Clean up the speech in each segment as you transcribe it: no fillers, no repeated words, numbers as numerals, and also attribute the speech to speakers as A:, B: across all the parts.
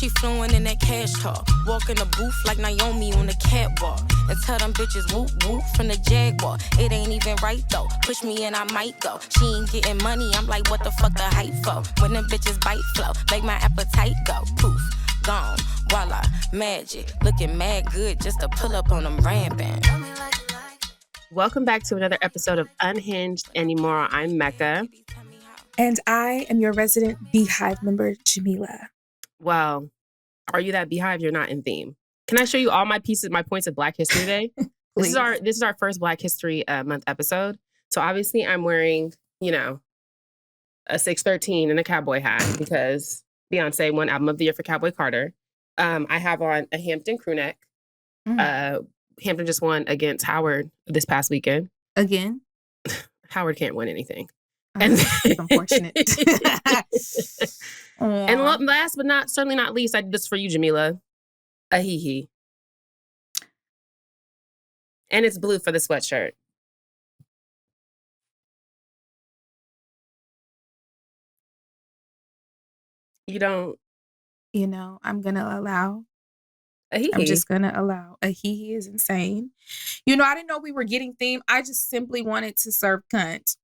A: She fluent in that cash talk. Walk in the booth like Naomi on the catwalk. And tell them bitches whoop whoop from the Jaguar. It ain't even right though. Push me and I might go. She ain't getting money. I'm like, what the fuck the hype for? When them bitches bite flow, make my appetite go. Poof, gone, voila, magic. Looking mad good just to pull up on them rampant.
B: Welcome back to another episode of Unhinged and Immoral. I'm Mecca.
C: And I am your resident Beehive member, Jamila.
B: Well, are you that Beehive? You're not in theme. Can I show you all my points of Black History Day? This is our first Black History Month episode. So obviously I'm wearing, a 613 and a cowboy hat because Beyonce won Album of the Year for Cowboy Carter. I have on a Hampton crew neck. Hampton just won against Howard this past weekend.
C: Again?
B: Howard can't win anything.
C: And that's unfortunate.
B: And last but certainly not least, I did this for you, Jamila. A hee-hee. And it's blue for the sweatshirt. You don't...
C: I'm going to allow...
B: A hee-hee.
C: I'm just going to allow. A hee-hee is insane. I didn't know we were getting theme. I just simply wanted to serve cunt.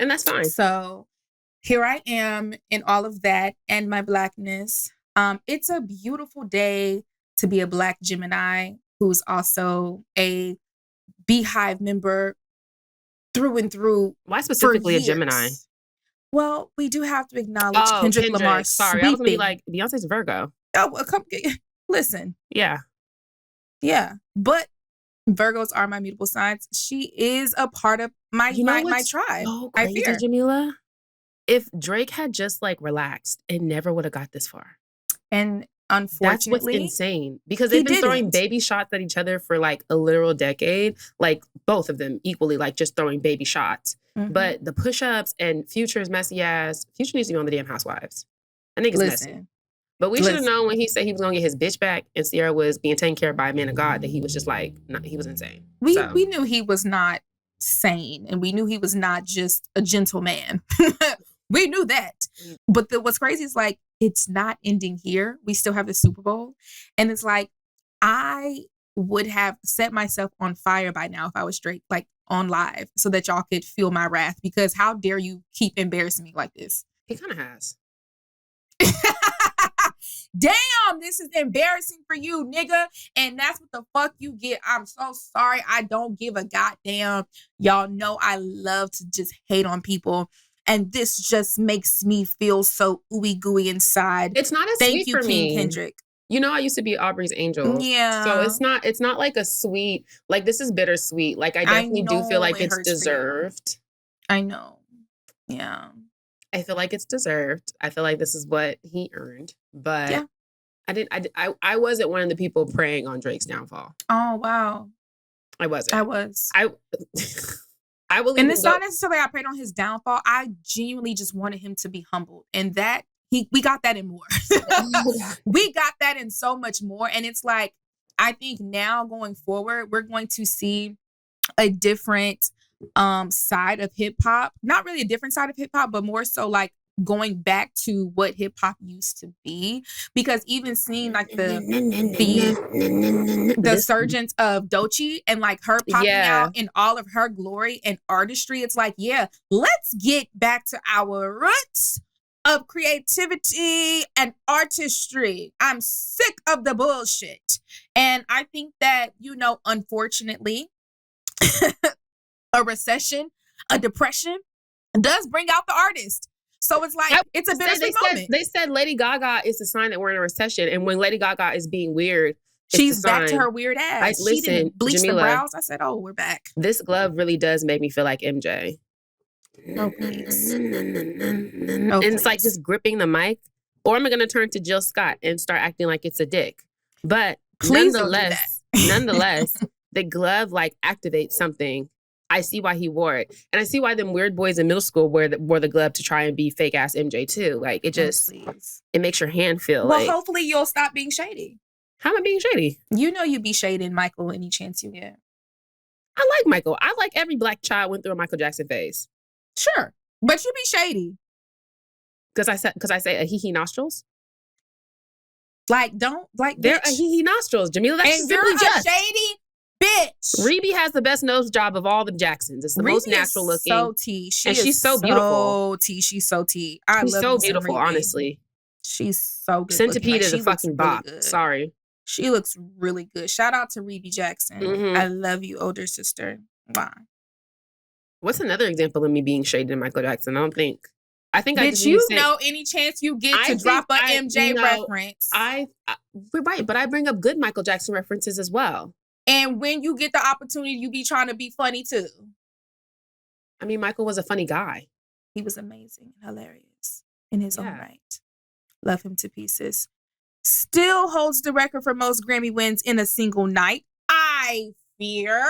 B: And that's fine.
C: So here I am in all of that and my Blackness. It's a beautiful day to be a Black Gemini who's also a Beehive member through and through.
B: Why specifically a Gemini?
C: Well, we do have to acknowledge Kendrick Lamar.
B: Sorry, I was going to be like, Beyonce's Virgo.
C: Oh, listen.
B: Yeah.
C: Yeah. But Virgos are my mutable signs. She is a part of my tribe.
B: So
C: I
B: crazy,
C: fear.
B: Jamila. If Drake had just relaxed, it never would have got this far.
C: And unfortunately,
B: that's what's insane because they've been throwing baby shots at each other for a literal decade. Both of them equally, just throwing baby shots. Mm-hmm. But the push-ups and Future's messy ass. Future needs to be on the damn Housewives. I think it's messy. But we should have known when he said he was going to get his bitch back and Sierra was being taken care of by a man of God that he was just he was insane.
C: We knew he was not sane and we knew he was not just a gentleman. We knew that. But what's crazy is it's not ending here. We still have the Super Bowl. And it's I would have set myself on fire by now if I was Drake, on live so that y'all could feel my wrath because how dare you keep embarrassing me like this?
B: He kind of has.
C: Damn, this is embarrassing for you, nigga. And that's what the fuck you get. I'm so sorry. I don't give a goddamn. Y'all know I love to just hate on people. And this just makes me feel so ooey gooey inside.
B: It's not as
C: Thank
B: sweet
C: you,
B: for
C: King
B: me.
C: Kendrick.
B: I used to be Aubrey's angel.
C: Yeah.
B: So it's not like a sweet, this is bittersweet. I definitely do feel like it's deserved.
C: I know. Yeah.
B: I feel like it's deserved. I feel like this is what he earned. But yeah. I wasn't one of the people preying on Drake's downfall.
C: Oh, wow.
B: I wasn't.
C: I was.
B: I will.
C: And it's not necessarily I preyed on his downfall. I genuinely just wanted him to be humbled. And that we got that and more. We got that and so much more. And it's I think now going forward, we're going to see a different side of hip hop. Not really a different side of hip hop, but more so going back to what hip hop used to be, because even seeing the surgence of Doechii and her popping out in all of her glory and artistry, it's let's get back to our roots of creativity and artistry. I'm sick of the bullshit. And I think that, unfortunately, a recession, a depression does bring out the artist. So it's it's a bittersweet moment.
B: They said Lady Gaga is the sign that we're in a recession. And when Lady Gaga is being weird,
C: she's back to her weird ass. She didn't bleach
B: Jamila,
C: the brows. I said, oh, we're back.
B: This glove really does make me feel like MJ.
C: Oh, please.
B: And it's just gripping the mic. Or am I going to turn to Jill Scott and start acting like it's a dick? But
C: please
B: nonetheless, the glove activates something. I see why he wore it. And I see why them weird boys in middle school wore the glove to try and be fake ass MJ too. It just, it makes your hand feel
C: hopefully you'll stop being shady.
B: How am I being shady?
C: You be shading Michael any chance you get.
B: I like Michael. I like every Black child went through a Michael Jackson phase.
C: Sure. But you be shady.
B: Because I say a hee nostrils?
C: Like, don't like.
B: They're he nostrils, Jamila. That's
C: and
B: simply
C: you're a
B: just
C: shady bitch.
B: Rebbie has the best nose job of all the Jacksons. It's the most natural looking.
C: So T.
B: She's so beautiful.
C: She's so T.
B: She's so beautiful, honestly.
C: She's so good.
B: Centipede is a fucking bop. Really sorry.
C: She looks really good. Shout out to Rebbie Jackson.
B: Mm-hmm.
C: I love you, older sister. Wow.
B: What's another example of me being shaded in Michael Jackson? I think
C: Did you know any chance you get to drop a MJ reference?
B: Right, but I bring up good Michael Jackson references as well.
C: And when you get the opportunity, you be trying to be funny too.
B: I mean, Michael was a funny guy.
C: He was amazing and hilarious in his own right. Love him to pieces. Still holds the record for most Grammy wins in a single night. I fear.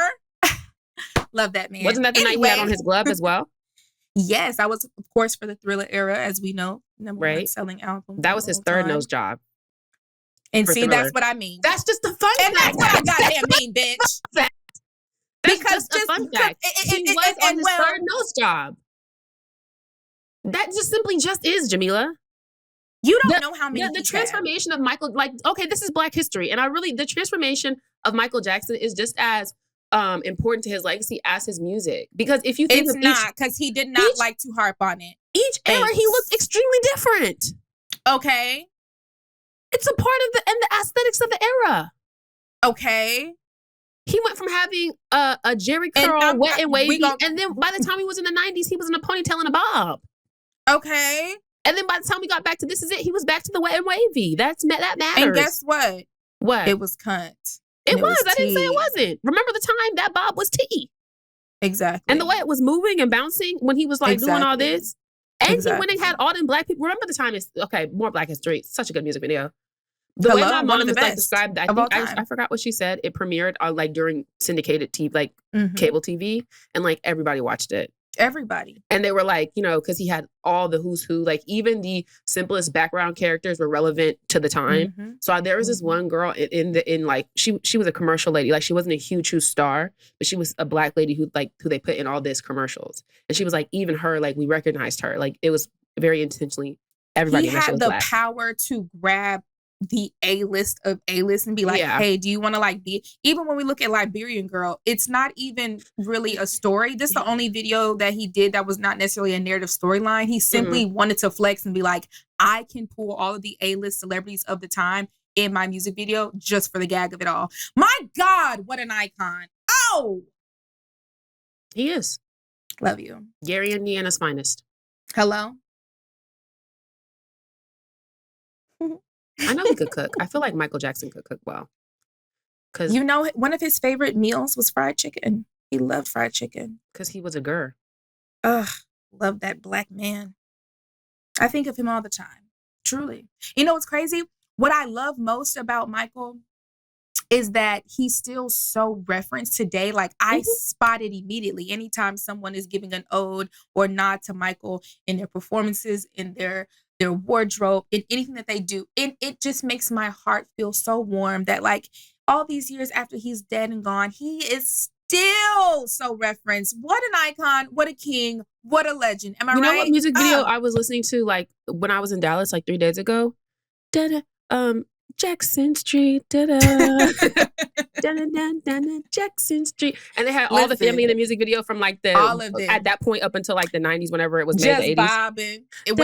C: Love that man.
B: Wasn't that the night he had on his glove as well?
C: Yes, that was, of course, for the Thriller era, as we know. Number one selling album.
B: That was his third nose job.
C: And see, Thriller. That's what I mean.
B: That's just a fun fact.
C: And that's what I goddamn mean, bitch.
B: That's just a fun fact. He was on his third nose job. That just simply just is, Jamila.
C: You don't know how many.
B: The transformation of Michael, like, okay, this is Black history. And the transformation of Michael Jackson is just as important to his legacy as his music. Because if you think
C: it's not, because he did not like to harp on it.
B: Each era, he looked extremely different.
C: Okay.
B: It's a part of the aesthetics of the era.
C: Okay.
B: He went from having a Jerry curl, wet and wavy, and then by the time he was in the 90s, he was in a ponytail and a bob.
C: Okay.
B: And then by the time we got back to This Is It, he was back to the wet and wavy. That matters.
C: And guess what?
B: What?
C: It was cunt.
B: It was. I didn't say it wasn't. Remember the time that bob was tea.
C: Exactly.
B: And the way it was moving and bouncing when he was like doing all this. And he went and had all them Black people. Remember the time more Black history. Such a good music video. The way my mom was like described, I forgot what she said. It premiered on during syndicated TV, cable TV, and everybody watched it.
C: Everybody. And
B: they were because he had all the who's who, even the simplest background characters were relevant to the time. Mm-hmm. So there was this one girl she was a commercial lady. She wasn't a huge star, but she was a Black lady who they put in all this commercials. And she was even her, we recognized her. It was very intentionally everybody.
C: He had the power to grab the A-list of A-list and be hey, do you want to be, even when we look at Liberian Girl, it's not even really a story. This is the only video that he did that was not necessarily a narrative storyline. He simply wanted to flex and be I can pull all of the A-list celebrities of the time in my music video just for the gag of it all. My God, what an icon. Oh!
B: He is.
C: Love you.
B: Gary, Indiana's finest.
C: Hello?
B: I know he could cook. I feel like Michael Jackson could cook well.
C: Cause one of his favorite meals was fried chicken. He loved fried chicken.
B: Because he was a girl.
C: Ugh, love that Black man. I think of him all the time. Truly. You know what's crazy? What I love most about Michael is that he's still so referenced today. I spot it immediately. Anytime someone is giving an ode or nod to Michael in their performances, in their wardrobe, in anything that they do, it just makes my heart feel so warm that all these years after he's dead and gone, he is still so referenced. What an icon, what a king, what a legend. Am I right?
B: You know what music video I was listening to when I was in Dallas 3 days ago? Jackson Street, Jackson Street, and they had all the family in the music video from at that point up until the 90s, whenever it was made, the 80s.
C: Bobbing.
B: And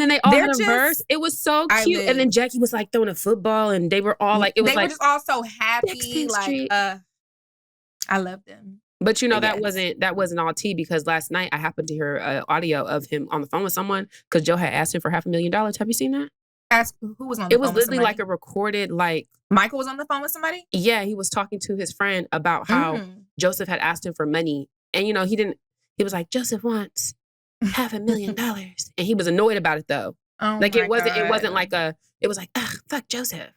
B: then they all had a verse. It was so cute. And then Jackie was throwing a football, and they were all they were
C: just all so happy. I love them.
B: But that wasn't all tea, because last night I happened to hear audio of him on the phone with someone because Joe had asked him for $500,000. Have you seen that?
C: Ask who was on the phone.
B: It was literally a recorded
C: Michael was on the phone with somebody?
B: Yeah, he was talking to his friend about how Joseph had asked him for money. And he was like, Joseph wants $500,000. And he was annoyed about it though.
C: Oh
B: it was fuck Joseph,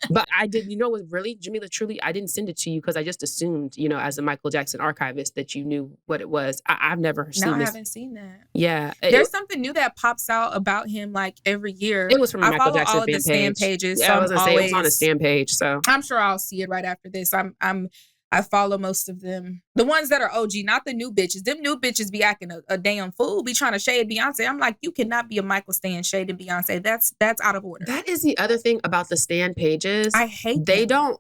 B: But I did, was really, Jamila, truly, I didn't send it to you because I just assumed, as a Michael Jackson archivist, that you knew what it was. I've never seen this.
C: No, I haven't seen that.
B: Yeah.
C: There's something new that pops out about him every year.
B: It was from a Michael Jackson
C: all of the
B: fan
C: pages.
B: Yeah, I was going to say, it was on a stand page, so.
C: I'm sure I'll see it right after this. I'm I follow most of them. The ones that are OG, not the new bitches. Them new bitches be acting a damn fool, be trying to shade Beyonce. I'm like, you cannot be a Michael stan shading Beyonce. That's out of order.
B: That is the other thing about the stan pages.
C: I hate
B: they
C: them.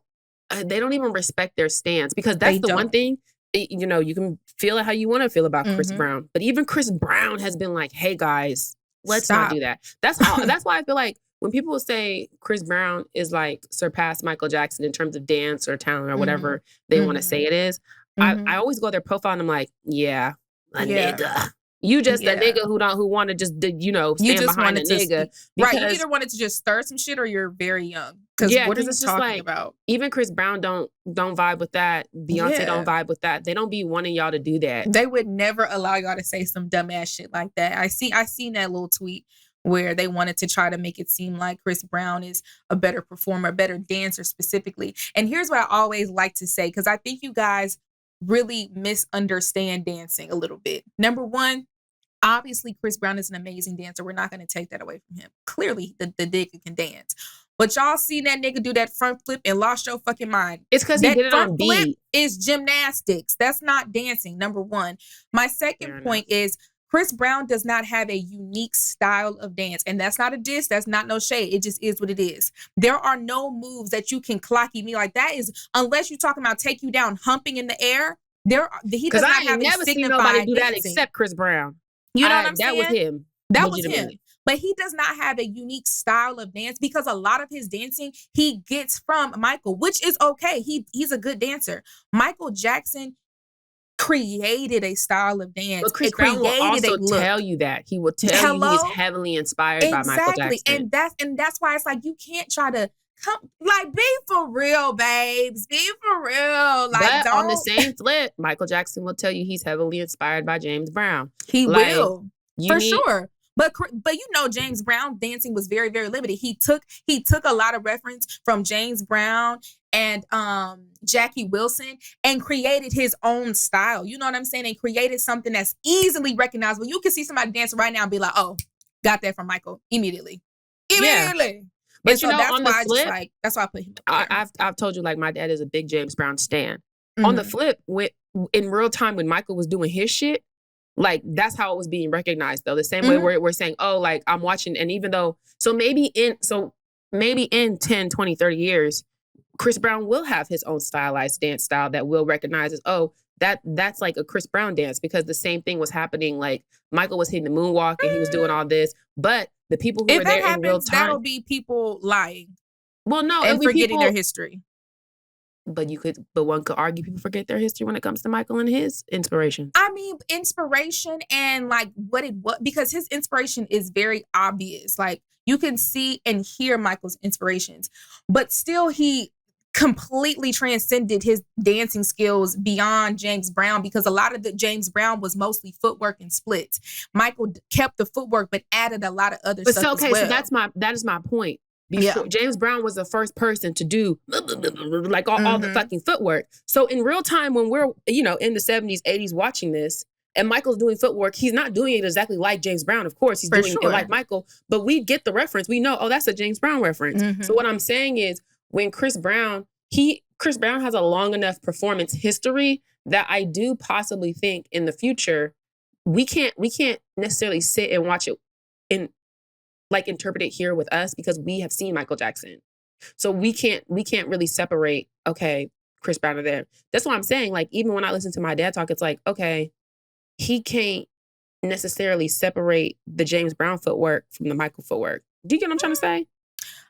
B: They don't even respect their stans, because that's the one thing, you know, you can feel it how you want to feel about Chris Brown. But even Chris Brown has been like, hey guys, let's not do that. That's why I feel like when people say Chris Brown is like surpassed Michael Jackson in terms of dance or talent or whatever they want to say it is, I always go to their profile and I'm like, yeah, a nigga. You just a nigga who want to just, you know, stand behind a nigga.
C: Right. You either wanted to just stir some shit or you're very young. Because what are you talking about?
B: Even Chris Brown don't vibe with that. Beyonce don't vibe with that. They don't be wanting y'all to do that.
C: They would never allow y'all to say some dumbass shit like that. I seen that little tweet where they wanted to try to make it seem like Chris Brown is a better performer, a better dancer specifically. And here's what I always like to say, because I think you guys really misunderstand dancing a little bit. Number one, obviously Chris Brown is an amazing dancer. We're not going to take that away from him. Clearly the nigga can dance. But y'all seen that nigga do that front flip and lost your fucking mind.
B: It's because he did it on beat.
C: Flip is gymnastics. That's not dancing, number one. My second point is Chris Brown does not have a unique style of dance. And that's not a diss. That's not no shade. It just is what it is. There are no moves that you can clocky me like that is, unless you're talking about take you down, humping in the air. He does not have
B: never seen nobody do that except Chris Brown.
C: You know what I'm saying?
B: That was him.
C: That was him. But he does not have a unique style of dance, because a lot of his dancing he gets from Michael, which is okay. He's a good dancer. Michael Jackson created a style of dance.
B: But Chris Brown will also tell you that. He will tell you he's heavily inspired by Michael Jackson.
C: And that's why it's like, you can't try to be for real, babes. Be for real. Like,
B: but on the same flip, Michael Jackson will tell you he's heavily inspired by James Brown.
C: He will. For sure. But you know, James Brown dancing was very, very limited. He took a lot of reference from James Brown and Jackie Wilson and created his own style. You know what I'm saying? And created something that's easily recognizable. You can see somebody dancing right now and be like, oh, got that from Michael immediately.
B: Yeah. But
C: so
B: you know,
C: that's
B: on the
C: why
B: flip,
C: that's why I put him.
B: I've told you, like, my dad is a big James Brown stan. On the flip, in real time when Michael was doing his shit, like, that's how it was being recognized, though. The same way we're saying, oh, like, I'm watching. And even though, maybe in 10, 20, 30 years, Chris Brown will have his own stylized dance style that we'll recognize as, oh, that's like a Chris Brown dance, because the same thing was happening. Like, Michael was hitting the moonwalk and he was doing all this. But the people who were there in real time.
C: That'll be people lying.
B: Well, no.
C: And forgetting their history.
B: But one could argue people forget their history when it comes to Michael and his inspiration.
C: I mean, inspiration and like what because his inspiration is very obvious. Like, you can see and hear Michael's inspirations, but still he completely transcended his dancing skills beyond James Brown, because a lot of the James Brown was mostly footwork and splits. Michael kept the footwork, but added a lot of other stuff as well.
B: So that is my point. James Brown was the first person to do like all the fucking footwork. So in real time, when we're, you know, in the 70s, 80s watching this, and Michael's doing footwork, he's not doing it exactly like James Brown. Of course, he's doing it like Michael, but we get the reference. We know, oh, that's a James Brown reference. So what I'm saying is, when Chris Brown has a long enough performance history that I do possibly think in the future, we can't necessarily sit and watch it in, like, interpret it here with us, because we have seen Michael Jackson. So we can't really separate, okay, Chris Brown or there. That's what I'm saying. Like, even when I listen to my dad talk, it's like, okay, he can't necessarily separate the James Brown footwork from the Michael footwork. Do you get what I'm trying to say?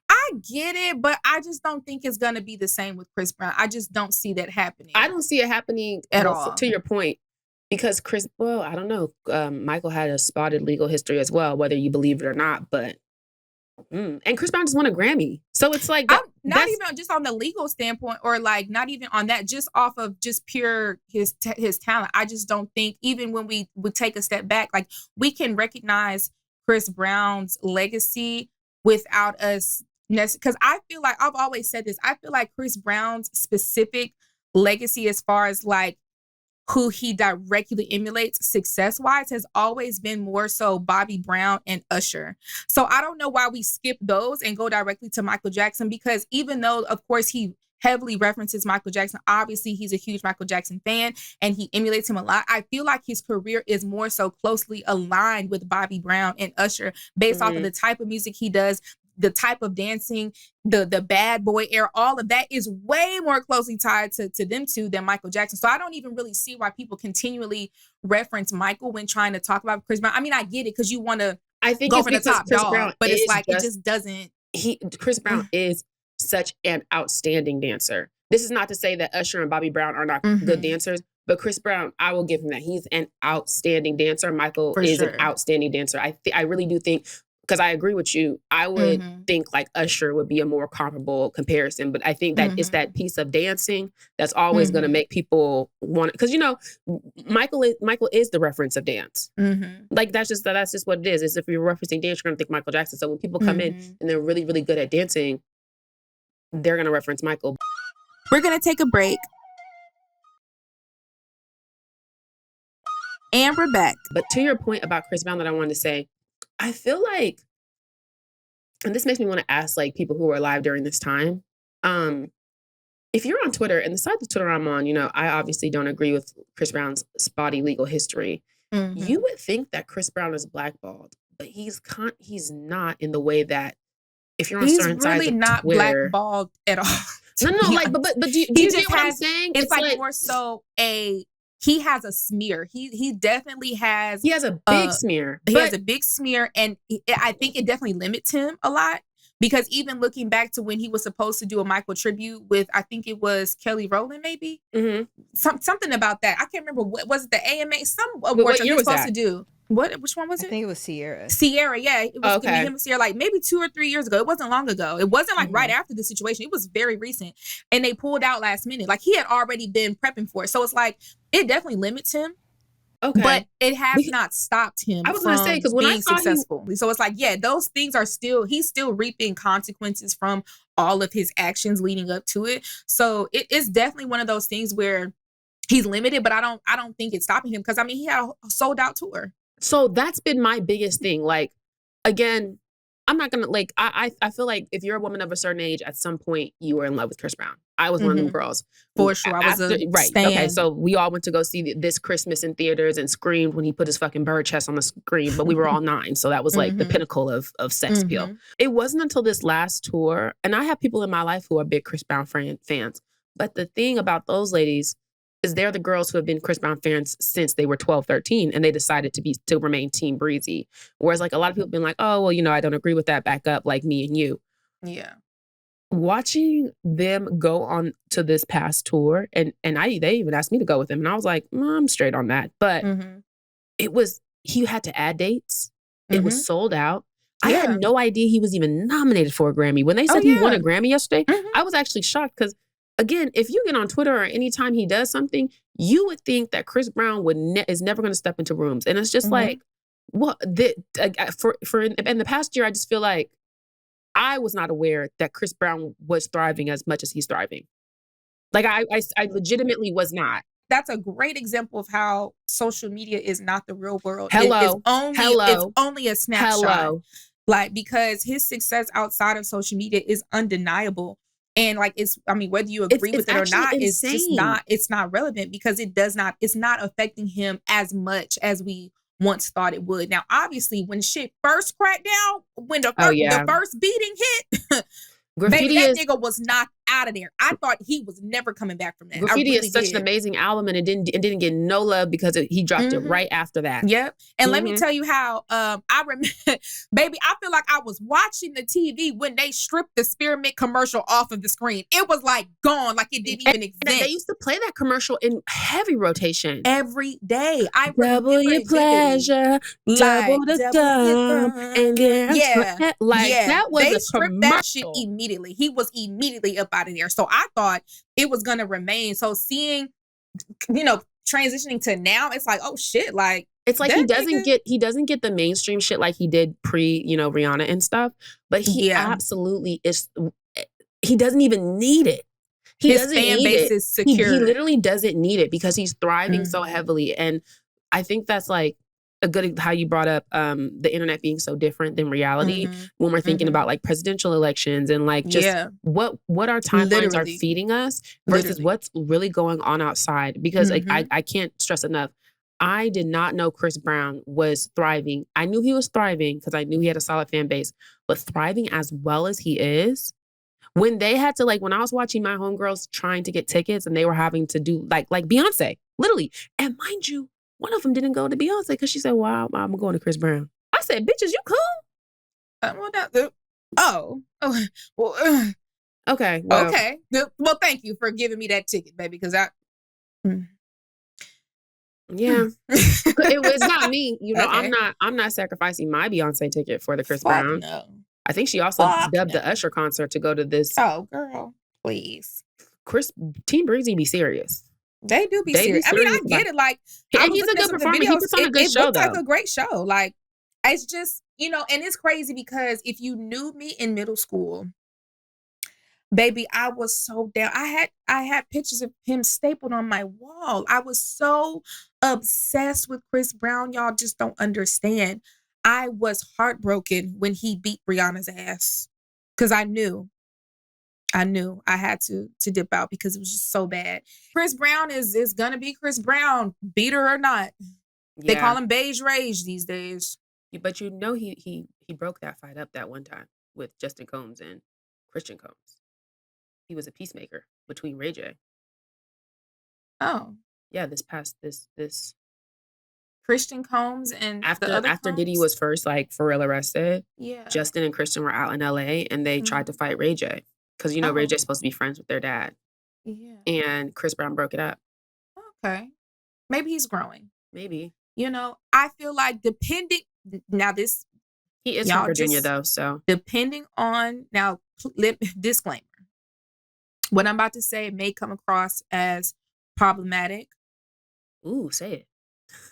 C: I get it, but I just don't think it's going to be the same with Chris Brown. I just don't see that happening.
B: I don't see it happening
C: at all.
B: To your point, because I don't know. Michael had a spotted legal history as well, whether you believe it or not. But and Chris Brown just won a Grammy, so it's like
C: not even just on the legal standpoint, or like not even on that, just off of just pure his talent. I just don't think, even when we would take a step back, like, we can recognize Chris Brown's legacy without us. Because I feel like, I've always said this, I feel like Chris Brown's specific legacy, as far as like who he directly emulates success-wise, has always been more so Bobby Brown and Usher. So I don't know why we skip those and go directly to Michael Jackson, because even though, of course, he heavily references Michael Jackson. Obviously, he's a huge Michael Jackson fan and he emulates him a lot. I feel like his career is more so closely aligned with Bobby Brown and Usher based off of the type of music he does, the type of dancing, the bad boy era, all of that is way more closely tied to them two than Michael Jackson. So I don't even really see why people continually reference Michael when trying to talk about Chris Brown. I mean, I get it because you want to go for the top
B: Chris
C: dog,
B: Brown
C: but it's like it just doesn't.
B: Chris Brown is such an outstanding dancer. This is not to say that Usher and Bobby Brown are not good dancers, but Chris Brown, I will give him that. He's an outstanding dancer. Michael is an outstanding dancer. I really do think, because I agree with you, I would think like Usher would be a more comparable comparison. But I think that it's that piece of dancing that's always going to make people want it. Because, you know, Michael is the reference of dance. Like, that's just what it is. Is if you're referencing dance, you're going to think Michael Jackson. So when people come in and they're really, really good at dancing, they're going to reference Michael.
C: We're going to take a break. And we're back.
B: But to your point about Chris Brown that I wanted to say, I feel like, and this makes me want to ask like people who were alive during this time, if you're on Twitter, and the side of Twitter I'm on, you know, I obviously don't agree with Chris Brown's spotty legal history. You would think that Chris Brown is blackballed, but he's not in the way that if you're on certain sides of Twitter. He's really not
C: blackballed at all.
B: No, like, but do you get what I'm saying?
C: It's like more so he has a smear. He definitely has.
B: He has a big smear.
C: He has a big smear, and I think it definitely limits him a lot. Because even looking back to when he was supposed to do a Michael tribute with, I think it was Kelly Rowland, maybe something about that. I can't remember. What was it? The AMA? Some awards he was supposed to do. Which one was it?
D: I think it was Sierra.
C: Sierra, yeah. It was him and Sierra, like maybe 2 or 3 years ago. It wasn't long ago. It wasn't like right after the situation. It was very recent. And they pulled out last minute. Like he had already been prepping for it. So it's like, it definitely limits him. Okay. But it has not stopped him. I was going to say, because when I saw successful. So it's like, yeah, those things are he's still reaping consequences from all of his actions leading up to it. So it's definitely one of those things where he's limited, but I don't think it's stopping him because I mean, he had a sold out tour.
B: So that's been my biggest thing. Like, again, I'm not going to like, I feel like if you're a woman of a certain age, at some point you were in love with Chris Brown. I was one of them girls.
C: For sure. I was
B: right.
C: Stan.
B: Okay. So we all went to go see this Christmas in theaters and screamed when he put his fucking bird chest on the screen, but we were all 9. So that was like the pinnacle of sex appeal. It wasn't until this last tour, and I have people in my life who are big Chris Brown fans. But the thing about those ladies is they're the girls who have been Chris Brown fans since they were 12, 13, and they decided to remain Team Breezy. Whereas like a lot of people have been like, oh, well, you know, I don't agree with that, back up, like me and you.
C: Yeah. He
B: them go on to this past tour, and they even asked me to go with them, and I was like, I'm straight on that. But he had to add dates. It was sold out. I had no idea he was even nominated for a Grammy. When they said he won a Grammy yesterday, I was actually shocked because, again, if you get on Twitter or anytime he does something, you would think that Chris Brown is never going to step into rooms. And it's just like, what? For in the past year, I just feel like I was not aware that Chris Brown was thriving as much as he's thriving. Like, I legitimately was not.
C: That's a great example of how social media is not the real world.
B: It's
C: only a snapshot. Like, because his success outside of social media is undeniable. And like, whether you agree with it or not, it's not relevant because it's not affecting him as much as we once thought it would. Now, obviously, when shit first cracked down, when the first beating hit, baby, that nigga was knocked out of there. I thought he was never coming back from that.
B: Graffiti is such an amazing album, and it didn't get no love because he dropped it right after that.
C: Yep. And let me tell you how I remember, baby, I feel like I was watching the TV when they stripped the Spearmint commercial off of the screen. It was like gone, like it didn't even exist.
B: They used to play that commercial in heavy rotation
C: every day. I
B: double your pleasure, double the gum, and that was
C: they
B: a
C: stripped
B: commercial.
C: That shit immediately. He was immediately up out of there. So I thought it was gonna remain. So seeing, transitioning to now, it's like, oh shit, like
B: it's like he doesn't get the mainstream shit like he did pre, Rihanna and stuff. But he absolutely is. He doesn't even need it.
C: His fan base is secure.
B: He literally doesn't need it because he's thriving so heavily. And I think that's like, a good how you brought up the internet being so different than reality when we're thinking about like presidential elections and like just what our timelines are feeding us versus what's really going on outside. Because like, I can't stress enough, I did not know Chris Brown was thriving. I knew he was thriving because I knew he had a solid fan base, but thriving as well as he is, when they had to like, when I was watching my homegirls trying to get tickets and they were having to do like Beyonce, literally. And mind you, one of them didn't go to Beyonce because she said, well, I'm going to Chris Brown. I said, bitches, you cool? Okay. Well,
C: okay. Well, thank you for giving me that ticket, baby, because
B: yeah, it was not me. You know, okay. I'm not sacrificing my Beyonce ticket for the Chris Brown.
C: No.
B: I think she also dubbed the Usher concert to go to this.
C: Oh, girl, please.
B: Team Breezy be serious.
C: They do be serious. I mean, I get it. Like,
B: he's a good performer. He puts on a good show, though. It looks
C: like a great show. Like, it's just, you know, and it's crazy because if you knew me in middle school, baby, I was so down. I had pictures of him stapled on my wall. I was so obsessed with Chris Brown. Y'all just don't understand. I was heartbroken when he beat Rihanna's ass because I knew I had to dip out because it was just so bad. Chris Brown is gonna be Chris Brown, beat her or not. Yeah. They call him Beige Rage these days.
B: But you know he broke that fight up that one time with Justin Combs and Christian Combs. He was a peacemaker between Ray J.
C: Oh.
B: Yeah, this
C: Christian Combs and
B: after Diddy was first like for real arrested.
C: Yeah.
B: Justin and Christian were out in LA and they tried to fight Ray J. Because you know Ray J's supposed to be friends with their dad.
C: Yeah.
B: And Chris Brown broke it up.
C: Okay. Maybe he's growing.
B: Maybe.
C: You know, I feel like
B: he is from Virginia though, so
C: depending on disclaimer. What I'm about to say may come across as problematic.
B: Ooh, say it.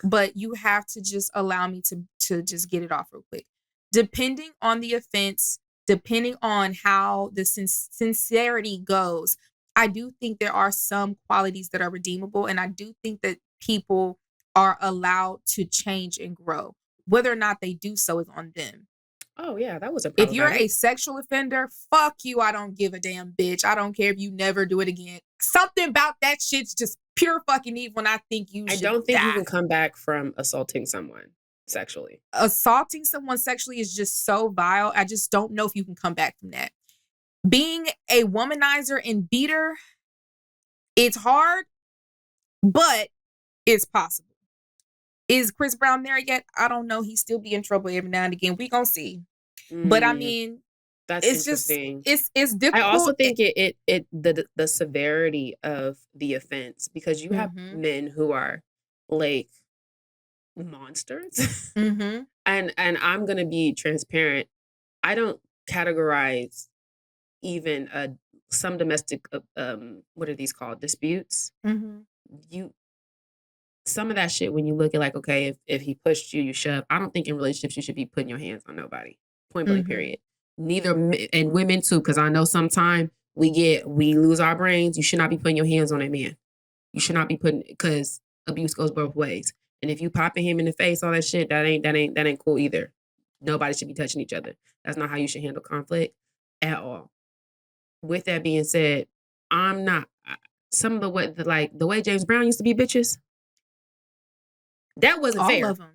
C: But you have to just allow me to just get it off real quick. Depending on the offense, depending on how the sincerity goes, I do think there are some qualities that are redeemable. And I do think that people are allowed to change and grow. Whether or not they do so is on them.
B: Oh, yeah, that was a
C: If you're a sexual offender, fuck you. I don't give a damn, bitch. I don't care if you never do it again. Something about that shit's just pure fucking evil. And I think you should
B: I don't think
C: die.
B: You can come back from assaulting someone sexually.
C: Assaulting someone sexually is just so vile. I just don't know if you can come back from that. Being a womanizer and beater, it's hard, but it's possible. Is Chris Brown there yet? I don't know. He still be in trouble every now and again. We gonna see. But I mean,
B: that's
C: it's
B: interesting.
C: Just it's difficult.
B: I also think the severity of the offense, because you have men who are like monsters. And I'm gonna be transparent. I don't categorize even some domestic what are these called, disputes. Some of that shit, when you look at like, okay, if he pushed you, you shove. I don't think in relationships you should be putting your hands on nobody. Point blank, period. Neither, and women too, because I know sometimes we lose our brains. You should not be putting your hands on a man. You should not be because abuse goes both ways. And if you popping him in the face, all that shit, that ain't cool either. Nobody should be touching each other. That's not how you should handle conflict at all. With that being said, I'm not some of the way James Brown used to be bitches. That wasn't
C: all
B: fair.
C: Of them.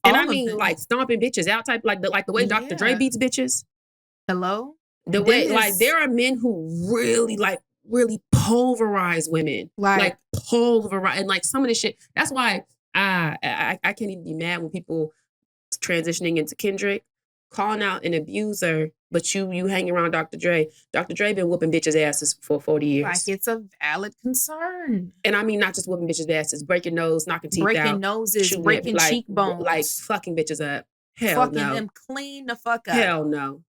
B: And
C: all
B: I mean, like stomping bitches out, type like the way Dr. Dre beats bitches.
C: Hello.
B: The way there are men who really pulverize women, like pulverize, and like some of this shit. That's why I can't even be mad when people transitioning into Kendrick, calling out an abuser, but you hang around Dr. Dre. Dr. Dre been whooping bitches' asses for 40 years.
C: Like it's a valid concern.
B: And I mean, not just whooping bitches' asses, breaking nose, knocking teeth out.
C: Breaking noses, breaking cheekbones.
B: Like fucking bitches up. Hell
C: fucking
B: no.
C: Fucking them clean the fuck up.
B: Hell no.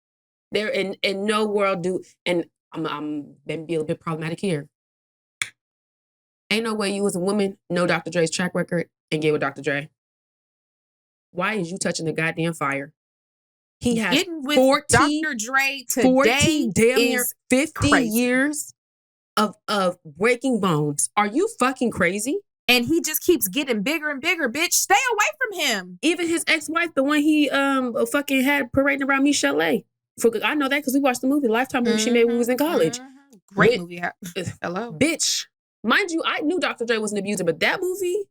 B: They're in no world do, and I'm maybe be a little bit problematic here. Ain't no way you as a woman know Dr. Dre's track record and get with Dr. Dre. Why is you touching the goddamn fire? He has
C: getting with Dr. Dre today
B: 40, damn near 50
C: crazy.
B: years of breaking bones. Are you fucking crazy?
C: And he just keeps getting bigger and bigger, bitch. Stay away from him.
B: Even his ex-wife, the one he fucking had parading around Michelle A. I know that because we watched the movie, Lifetime movie she made when we was in college.
C: Great movie. Hello.
B: Bitch. Mind you, I knew Dr. Dre was an abuser, but that movie,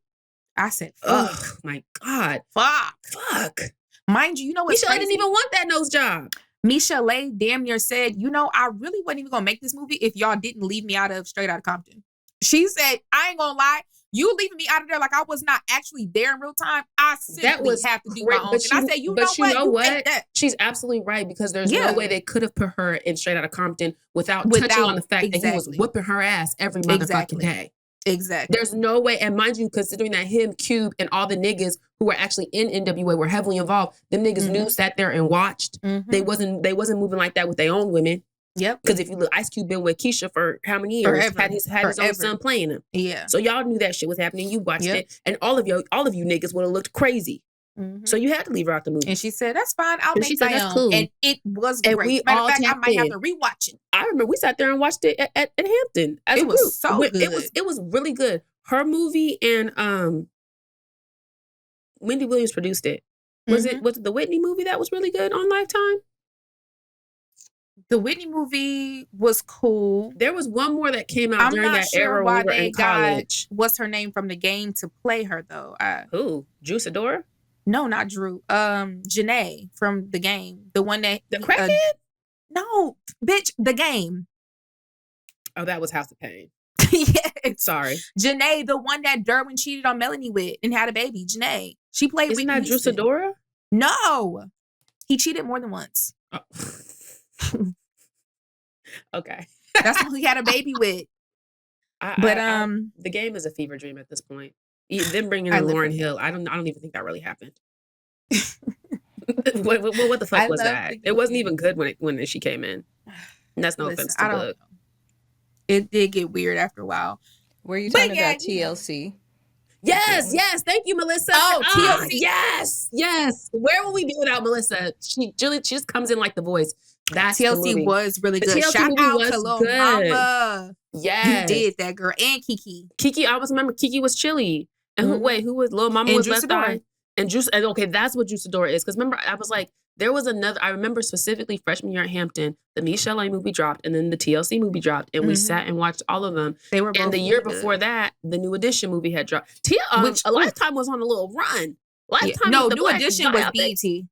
C: I said, fuck.
B: Oh my God. Fuck.
C: Mind you, you know what's
B: Michelle A
C: crazy?
B: didn't even want that nose job.
C: Michelle A damn near said, I really wasn't even gonna make this movie if y'all didn't leave me out of Straight Outta Compton. She said, I ain't gonna lie, you leaving me out of there like I was not actually there in real time. I simply have to do my own. And I said, you know what?
B: She's absolutely right, because there's no way they could have put her in Straight Outta Compton without touching on the fact that he was whipping her ass every motherfucking day.
C: Exactly.
B: There's no way. And mind you, considering that him, Cube, and all the niggas who were actually in NWA were heavily involved, them niggas knew, sat there and watched. They wasn't moving like that with their own women.
C: Yep.
B: Because if you look, Ice Cube been with Keisha for how many years?
C: Forever.
B: Had his own son playing him.
C: Yeah.
B: So y'all knew that shit was happening. You watched it, and all of you niggas would have looked crazy. So you had to leave her out the movie.
C: And she said, "That's fine. I'll make my own."
B: Cool.
C: And it was
B: and
C: great.
B: We
C: Matter
B: all
C: of fact, I might have
B: in.
C: to rewatch it.
B: I remember we sat there and watched it at Hampton.
C: It was so good.
B: It was really good. Her movie and Wendy Williams produced it. Was it the Whitney movie that was really good on Lifetime?
C: The Whitney movie was cool.
B: There was one more that came out during that era when we were in college.
C: What's her name from the game to play her though?
B: Who? Juice Adora?
C: No, not Drew. Janae from the game. The one that
B: the crackhead?
C: No, bitch, the game.
B: Oh, that was House of Pain.
C: Yes.
B: Sorry.
C: Janae, the one that Derwin cheated on Melanie with and had a baby. Janae. She played
B: Isn't
C: Whitney
B: that Juice Adora?
C: No. He cheated more than once.
B: Oh. Okay.
C: That's who he had a baby with.
B: The game is a fever dream at this point. Them bringing in Lauryn Hill, I don't even think that really happened. what the fuck was that? It wasn't even good when she came in. And that's no offense to Book.
C: It did get weird after a while.
D: Were you talking about TLC?
B: Yes. Thank you, Melissa.
C: Oh, TLC.
B: Yes. Where will we be without Melissa? She just comes in like the voice. That's
C: TLC was really good. Shout out to Lil Mama.
B: Yes.
C: You did that, girl. And Kiki.
B: I always remember Kiki was chilly. And who was Lil Mama
C: and
B: was
C: Juice
B: Left Eye. And Juice, and okay, that's what Juice Adora is. Because remember, I was like, there was another, I remember specifically freshman year at Hampton, the Michelle A movie dropped and then the TLC movie dropped. And we sat and watched all of them.
C: They were both
B: and the year before that, the New Edition movie had dropped. A Lifetime was on a little run. Lifetime
C: New Edition was BET.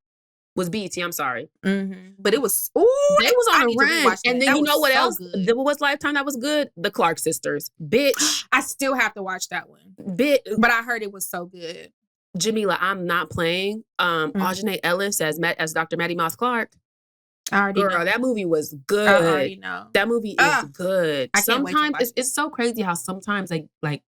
B: Was BET, I'm sorry.
C: But it was,
B: they was on a run. And then
C: that
B: you know what else?
C: Good.
B: There was Lifetime that was good? The Clark Sisters. Bitch.
C: I still have to watch that one. But I heard it was so good.
B: Jamila, I'm not playing. Audrey Ellis as Dr. Maddie Moss Clark.
C: I already know.
B: That movie was good.
C: I already know.
B: That movie is good.
C: I can't wait to watch it.
B: It's so crazy how sometimes like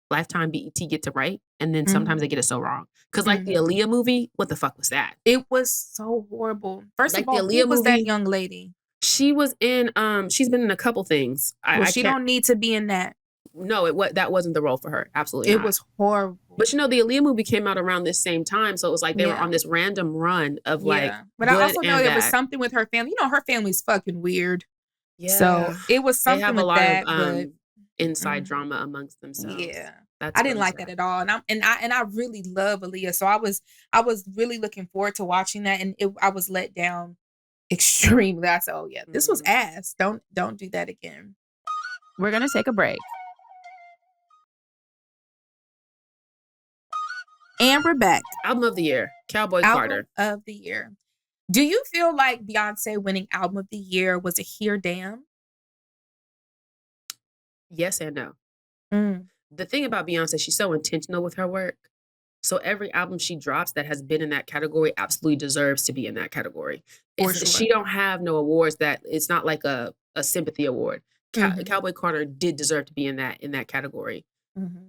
B: Lifetime BET get to right, and then sometimes they get it so wrong. Because like the Aaliyah movie, what the fuck was that?
C: It was so horrible. First of all, who was that young lady?
B: She was in she's been in a couple things.
C: She don't need to be in that.
B: No, that wasn't the role for her. Absolutely not.
C: It was horrible.
B: But the Aaliyah movie came out around this same time, so it was like they were on this random run of like.
C: But I also know there was something with her family. Her family's fucking weird. Yeah. So it was something. They have a lot of
B: inside drama amongst themselves.
C: Yeah. I didn't like that at all, and I really love Aaliyah, so I was really looking forward to watching that, and I was let down extremely. I said, "Oh yeah, this was ass. Don't do that again."
D: We're gonna take a break.
C: And we're back.
B: Album of the year, Cowboy Carter.
C: Album of the year. Do you feel like Beyonce winning Album of the Year was a here damn?
B: Yes and no. The thing about Beyonce, she's so intentional with her work. So every album she drops that has been in that category absolutely deserves to be in that category. She don't have no awards that it's not like a sympathy award. Cowboy Carter did deserve to be in that category.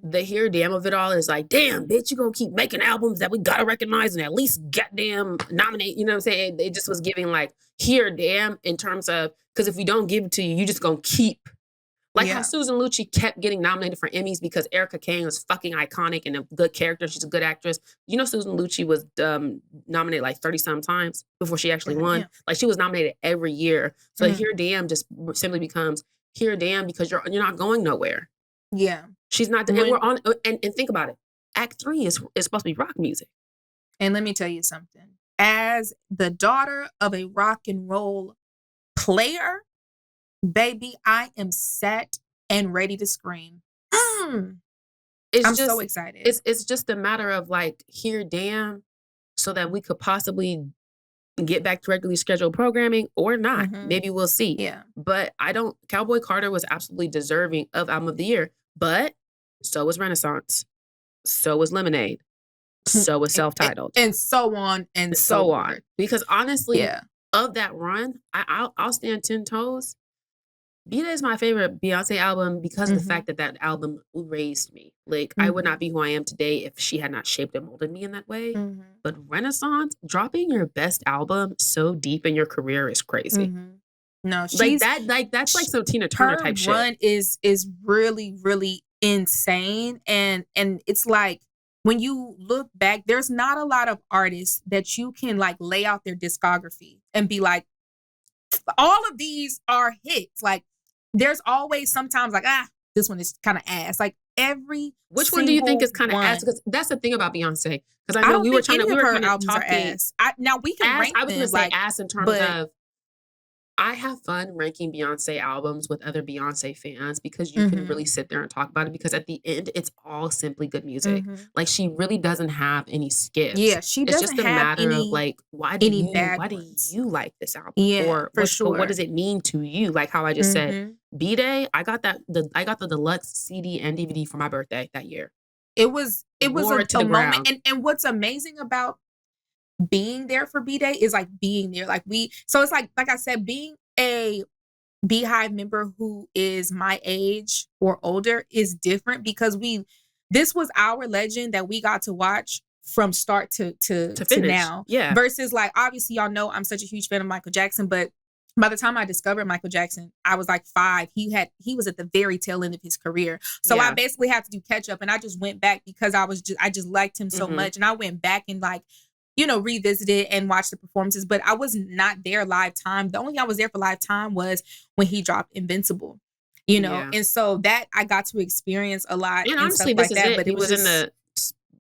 B: The here damn of it all is like, damn, bitch, you gonna keep making albums that we gotta recognize and at least goddamn nominate. You know what I'm saying? It just was giving like here damn in terms of, because if we don't give it to you, you just gonna keep. Like how Susan Lucci kept getting nominated for Emmys because Erica Kane was fucking iconic and a good character. She's a good actress. Susan Lucci was nominated like 30-some times before she actually won. Like she was nominated every year. So here damn just simply becomes here damn because you're not going nowhere.
C: Yeah.
B: She's not. And we're on. And think about it. Act 3 is supposed to be rock music.
C: And let me tell you something. As the daughter of a rock and roll player, baby, I am set and ready to scream. I'm so excited.
B: It's just a matter of like, here, damn, so that we could possibly get back to regularly scheduled programming or not. Maybe we'll see.
C: Yeah.
B: But Cowboy Carter was absolutely deserving of Album of the Year, but so was Renaissance. So was Lemonade. So was Self-Titled.
C: And so on and
B: so on. Because honestly,
C: yeah.
B: of that run, I'll stand 10 toes. B-Day is my favorite Beyonce album because of the fact that album raised me. Like, I would not be who I am today if she had not shaped and molded me in that way. But Renaissance, dropping your best album so deep in your career is crazy.
C: No, she's
B: that's like some Tina Turner type shit.
C: Her run is really, really insane. And it's like, when you look back, there's not a lot of artists that you can like lay out their discography and be like, all of these are hits. Like, there's always sometimes like, this one is kind of ass. Like
B: which one do you think is kind of ass? Because that's the thing about Beyonce. Because I know we were trying to
C: albums are ass. Now we can rank
B: I was going to say
C: like,
B: ass in terms of, I have fun ranking Beyonce albums with other Beyonce fans because you can really sit there and talk about it, because at the end, it's all simply good music. Like, she really doesn't have any skips.
C: Yeah, she doesn't have
B: It's just a matter of like, why do you like this album?
C: Yeah,
B: or
C: for sure.
B: What does it mean to you? Like how I just said, B-Day, I got the deluxe CD and DVD for my birthday that year.
C: It was a moment. And what's amazing about being there for B-Day is like being there. So it's like I said, being a Beehive member who is my age or older is different, because this was our legend that we got to watch from start to now.
B: Yeah.
C: Versus like, obviously y'all know I'm such a huge fan of Michael Jackson, but by the time I discovered Michael Jackson, I was like 5. He was at the very tail end of his career. So I basically had to do catch up, and I just went back because I just liked him so much. And I went back and like, revisited and watched the performances, but I was not there live time. The only thing I was there for live time was when he dropped Invincible, and so that I got to experience a lot.
B: And honestly, this is it. But he was in the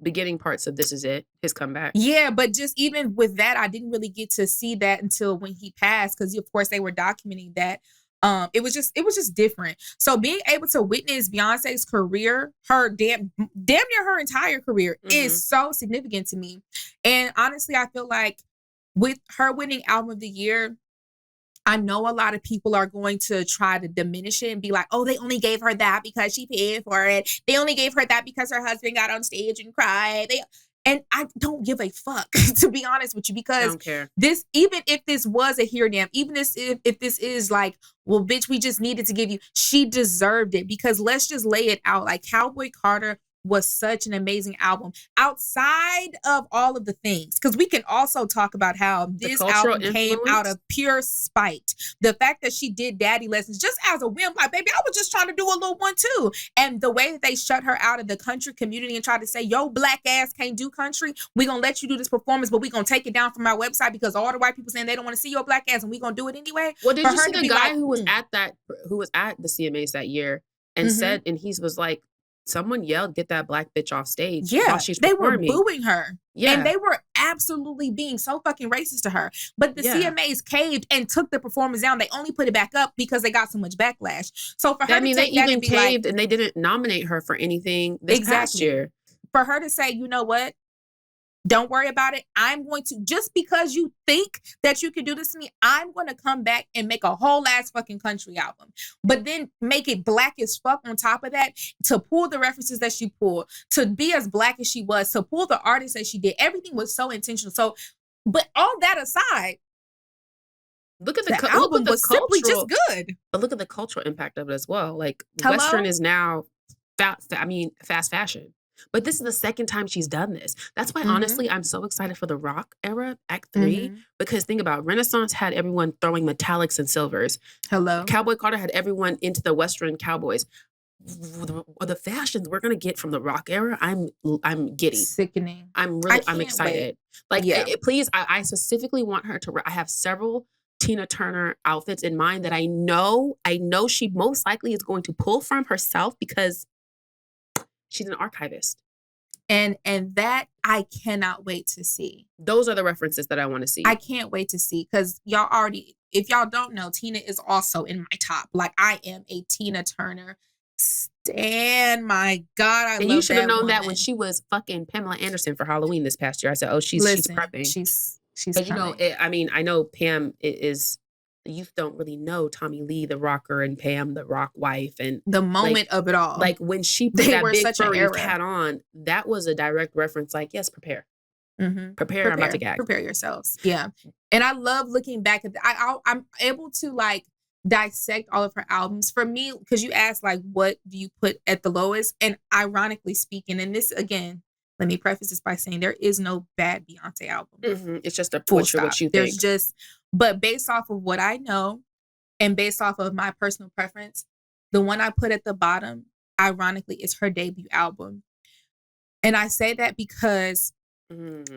B: beginning parts of This Is It, his comeback.
C: Yeah, but just even with that, I didn't really get to see that until when he passed, because of course they were documenting that. It was just different. So being able to witness Beyonce's career, her damn near her entire career, is so significant to me. And honestly, I feel like with her winning Album of the Year, I know a lot of people are going to try to diminish it and be like, oh, they only gave her that because she paid for it. They only gave her that because her husband got on stage and cried. And I don't give a fuck, to be honest with you, because
B: I don't care.
C: Even if this was a here damn, even if this is like, well, bitch, we just needed to give you, she deserved it, because let's just lay it out. Like, Cowboy Carter was such an amazing album outside of all of the things, because we can also talk about how this album came out of pure spite. The fact that she did Daddy Lessons just as a whim, like, baby, I was just trying to do a little one too. And the way that they shut her out of the country community and tried to say, yo, black ass can't do country, we gonna let you do this performance, but we gonna take it down from our website because all the white people saying they don't want to see your black ass, and we gonna do it anyway.
B: Well, did you see the guy who was at the CMAs that year and said, and he was like, someone yelled, "Get that black bitch off stage!" while she's performing.
C: They were booing her.
B: Yeah.
C: And they were absolutely being so fucking racist to her. But the CMAs caved and took the performance down. They only put it back up because they got so much backlash. So for her to take that and be
B: caved, and they didn't nominate her for anything this past year.
C: For her to say, you know what? Don't worry about it. I'm going to, just because you think that you can do this to me, I'm going to come back and make a whole ass fucking country album. But then make it black as fuck on top of that, to pull the references that she pulled, to be as black as she was, to pull the artists that she did. Everything was so intentional. So, but all that aside,
B: look at
C: the album was simply just good.
B: But look at the cultural impact of it as well. Like, Western is now, fast fashion. But this is the second time she's done this. That's why, honestly, I'm so excited for the rock era, Act 3, because think about it, Renaissance had everyone throwing metallics and silvers. Cowboy Carter had everyone into the Western cowboys. The fashions we're gonna get from the rock era, I'm giddy,
C: sickening.
B: I'm excited.
C: Wait.
B: Like, please, I specifically want her to. I have several Tina Turner outfits in mind that I know she most likely is going to pull from herself, because She's an archivist.
C: And that I cannot wait to see.
B: Those are the references that I want to see.
C: I can't wait to see, because y'all already, if y'all don't know, Tina is also in my top. Like, I am a Tina Turner stan. My God, I love that.
B: And you should have known
C: woman.
B: that when she was fucking Pamela Anderson for Halloween this past year. I said, oh, she's prepping.
C: She's
B: Because, you know, I know Pam is, the youth don't really know Tommy Lee, the rocker, and Pam, the rock wife. And
C: the moment of it all.
B: Like, when she put that big furry hat on, that was a direct reference. Like, yes, prepare.
C: Mm-hmm.
B: Prepare, I'm about to gag.
C: Prepare yourselves. Yeah. And I love looking back at I'm able to, like, dissect all of her albums. For me, because you asked, like, what do you put at the lowest? And ironically speaking, and this, again, let me preface this by saying there is no bad Beyonce album.
B: Mm-hmm. It's just a
C: full
B: what
C: stop.
B: You
C: There's
B: think.
C: just, but based off of what I know and based off of my personal preference, the one I put at the bottom, ironically, is her debut album. And I say that because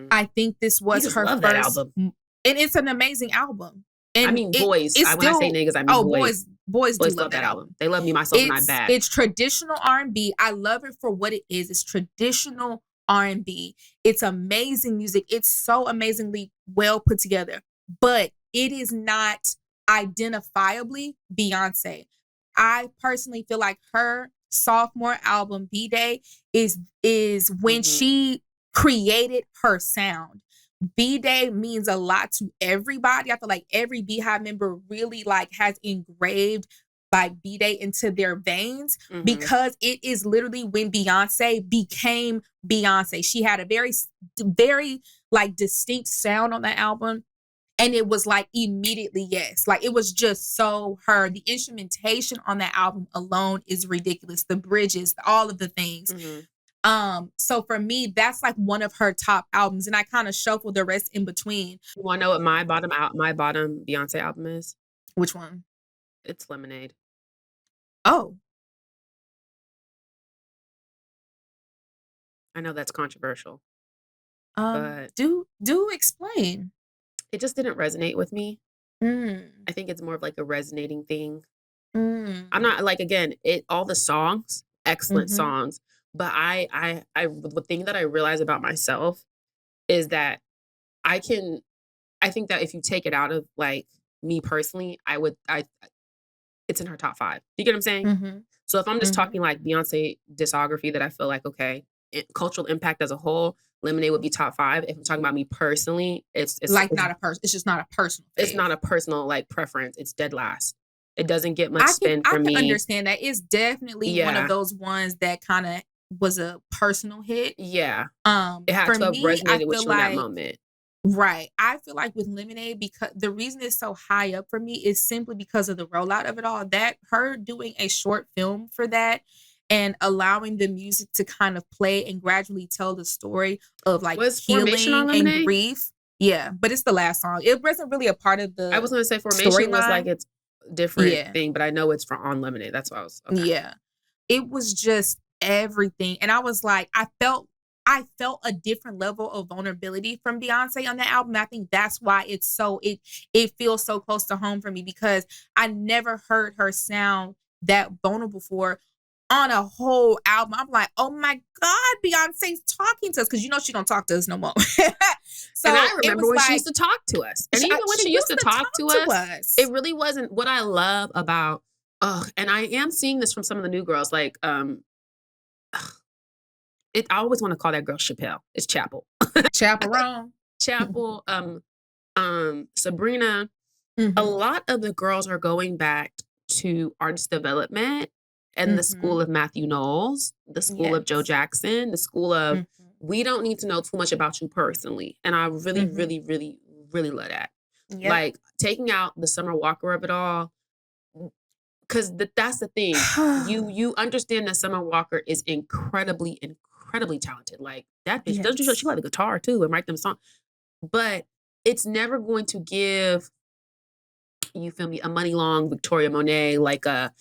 C: I think this was her first
B: album.
C: And it's an amazing album. And
B: I mean, boys. When I say niggas, I mean boys.
C: Boys do love that album.
B: They love Me, Myself, and I Bad.
C: It's traditional R&B. I love it for what it is. It's traditional R&B. It's amazing music. It's so amazingly well put together. But it is not identifiably Beyonce. I personally feel like her sophomore album, B-Day, is when she created her sound. B-Day means a lot to everybody. I feel like every Beehive member really, like, has engraved, like, B-Day into their veins, because it is literally when Beyonce became Beyonce. She had a very, very, like, distinct sound on that album. And it was, like, immediately, yes. Like, it was just so her. The instrumentation on that album alone is ridiculous. The bridges, all of the things. So for me, that's, like, one of her top albums, and I kind of shuffled the rest in between.
B: You want to know what my bottom Beyonce album is?
C: Which one?
B: It's Lemonade.
C: Oh,
B: I know that's controversial. But
C: do explain.
B: It just didn't resonate with me. I think it's more of, like, a resonating thing. I'm not, like, again, all the songs, excellent songs. But the thing that I realize about myself is that I think that if you take it out of, like, me personally, it's in her top 5. You get what I'm saying? So if I'm just talking, like, Beyonce discography, that I feel like, okay, cultural impact as a whole, Lemonade would be top 5. If I'm talking about me personally, it's
C: like, not a person. It's just not a personal thing.
B: It's not a personal, like, preference. It's dead last. It doesn't get much spin for me.
C: I can understand that. It's definitely one of those ones that kind of was a personal hit.
B: Yeah. It had to have resonated with you in that moment.
C: Right. I feel like with Lemonade, because the reason it's so high up for me is simply because of the rollout of it all. That her doing a short film for that and allowing the music to kind of play and gradually tell the story of, like, healing and grief. Yeah, but it's the last song. It wasn't really a part of the.
B: I was going to say Formation was, like, it's different thing, but I know it's on Lemonade. That's why I was. Okay.
C: Yeah, it was just everything, and I was like, I felt a different level of vulnerability from Beyonce on that album. I think that's why it feels so close to home for me, because I never heard her sound that vulnerable before on a whole album. I'm like, oh my God, Beyonce's talking to us, because you know she don't talk to us no more. So
B: and I remember when she used to talk to us, and even when she used to talk to us, it really wasn't what I love about. And I am seeing this from some of the new girls, like I always want to call that girl Chappelle. It's Chapel.
C: Chaperone.
B: Chapel. Sabrina. A lot of the girls are going back to artist development and the school of Matthew Knowles, the school of Joe Jackson, the school of we don't need to know too much about you personally. And I really, really, really, really love that. Yep. Like, taking out the Summer Walker of it all, because that's the thing. You understand that Summer Walker is incredibly talented. Like, that bitch, doesn't she play the guitar too and write them songs? But it's never going to give, you feel me, a Money Long, Victoria Monet, like a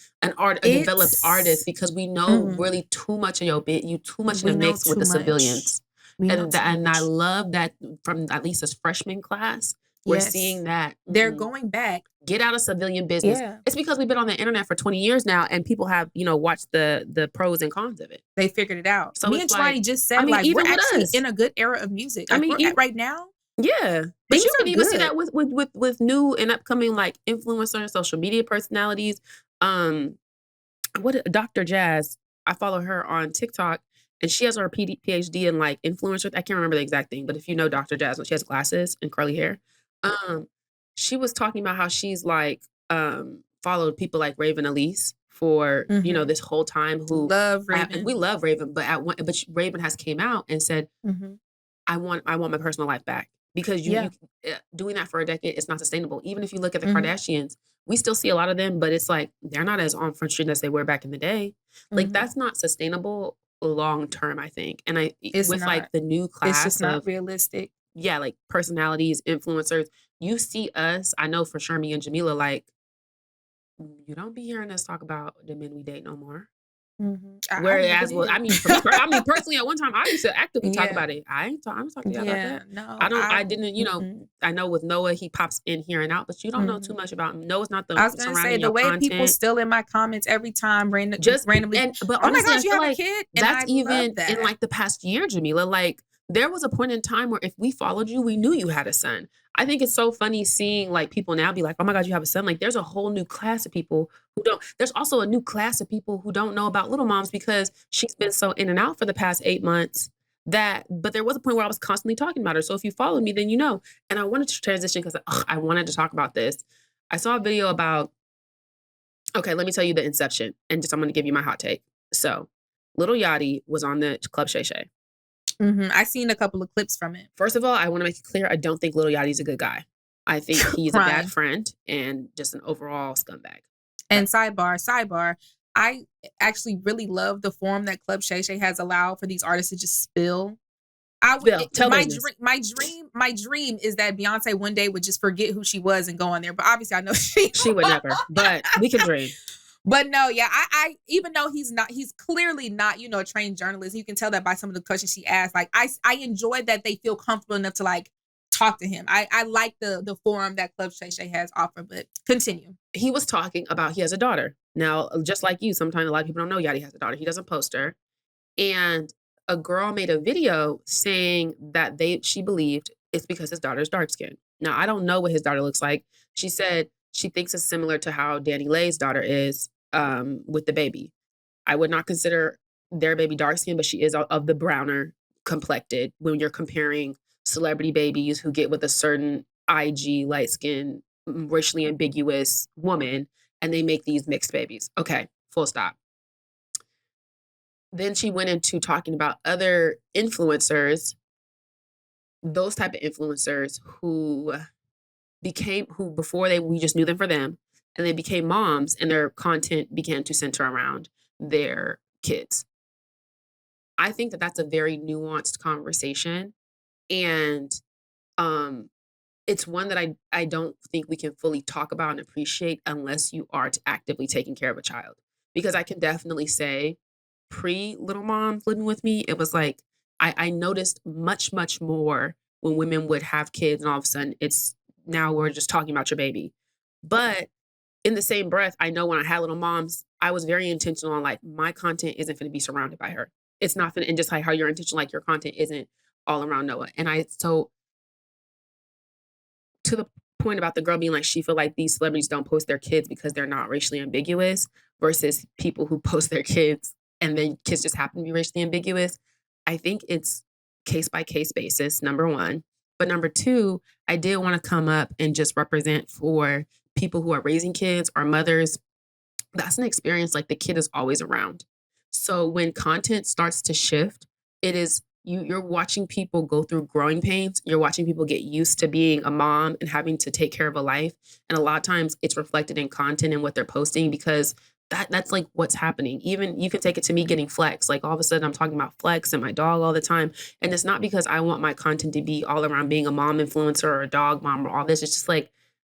B: developed artist, because we know really too much of your bit, you too much in the mix with the civilians. And I love that from at least this freshman class, We're seeing that.
C: They're going back.
B: Get out of civilian business.
C: Yeah.
B: It's because we've been on the internet for 20 years now and people have, watched the pros and cons of it.
C: They figured it out.
B: So
C: me and Shwani just said,
B: even
C: we're actually
B: us.
C: in a good era of music. Like, we're at right now.
B: Yeah. But you can even see that with new and upcoming influencers, social media personalities. Dr. Jazz, I follow her on TikTok and she has her PhD in influencers. I can't remember the exact thing, but if you know Dr. Jazz, when she has glasses and curly hair, she was talking about how she's followed people like Raven Elise for this whole time. Who
C: love Raven?
B: We love Raven, but Raven has came out and said, I want my personal life back. Because you doing that for a decade, it's not sustainable. Even if you look at the Kardashians, we still see a lot of them, but it's they're not as on Front Street as they were back in the day. That's not sustainable long term, I think. And the new class,
C: it's just not realistic.
B: Yeah, personalities, influencers. You see us. I know for sure, me and Jamila, you don't be hearing us talk about the men we date no more. Whereas, personally, at one time, I used to actively talk about it. I'm talking to you about that.
C: No,
B: I didn't. I know with Noah, he pops in here and out, but you don't know too much about him. Noah's not the.
C: I was gonna say the way
B: content.
C: People still in my comments every time, randomly.
B: But honestly,
C: oh my gosh, you have a kid. And
B: that's even in the past year, Jamila. There was a point in time where if we followed you, we knew you had a son. I think it's so funny seeing people now be like, oh my God, you have a son. There's a whole new class of people who don't. There's also a new class of people who don't know about Little Moms because she's been so in and out for the past 8 months but there was a point where I was constantly talking about her. So if you followed me, then you know. And I wanted to transition because I wanted to talk about this. I saw a video about, okay, let me tell you the inception and I'm going to give you my hot take. So Lil Yachty was on the Club Shay Shay.
C: I seen a couple of clips from it.
B: First of all, I want to make it clear, I don't think Lil Yachty's a good guy. I think he's a bad friend and just an overall scumbag.
C: And sidebar, I actually really love the form that Club Shay Shay has allowed for these artists to just spill. My dream is that Beyonce one day would just forget who she was and go on there. But obviously, I know she
B: would never. But we can dream.
C: But no, yeah, I even though he's clearly not, a trained journalist, you can tell that by some of the questions she asked. I enjoy that they feel comfortable enough to talk to him. I like the forum that Club Shay Shay has offered, but continue.
B: He was talking about he has a daughter. Now, just like you, sometimes a lot of people don't know Yachty has a daughter. He doesn't post her. And a girl made a video saying that she believed it's because his daughter's dark skinned. Now, I don't know what his daughter looks like. She said she thinks it's similar to how Danny Lay's daughter is with the baby. I would not consider their baby dark skinned, but she is of the browner complected when you're comparing celebrity babies who get with a certain IG light skin, racially ambiguous woman, and they make these mixed babies. Okay, full stop. Then she went into talking about other influencers, those type of influencers who before we just knew them for them, and they became moms and their content began to center around their kids. I think that that's a very nuanced conversation. And it's one that I don't think we can fully talk about and appreciate unless you are actively taking care of a child. Because I can definitely say pre-Little Moms living with me, it was I noticed much, much more when women would have kids and all of a sudden now we're just talking about your baby. But in the same breath, I know when I had Little Moms, I was very intentional on my content isn't going to be surrounded by her. It's not going to, and just how you're intentional, your content isn't all around Noah. And so to the point about the girl being she feel like these celebrities don't post their kids because they're not racially ambiguous versus people who post their kids and then kids just happen to be racially ambiguous. I think it's case by case basis, number one. But number two, I did want to come up and just represent for people who are raising kids or mothers. That's an experience the kid is always around. So when content starts to shift, it is you're watching people go through growing pains. You're watching people get used to being a mom and having to take care of a life. And a lot of times it's reflected in content and what they're posting because that's what's happening. Even you can take it to me getting Flex. All of a sudden I'm talking about Flex and my dog all the time. And it's not because I want my content to be all around being a mom influencer or a dog mom or all this. It's just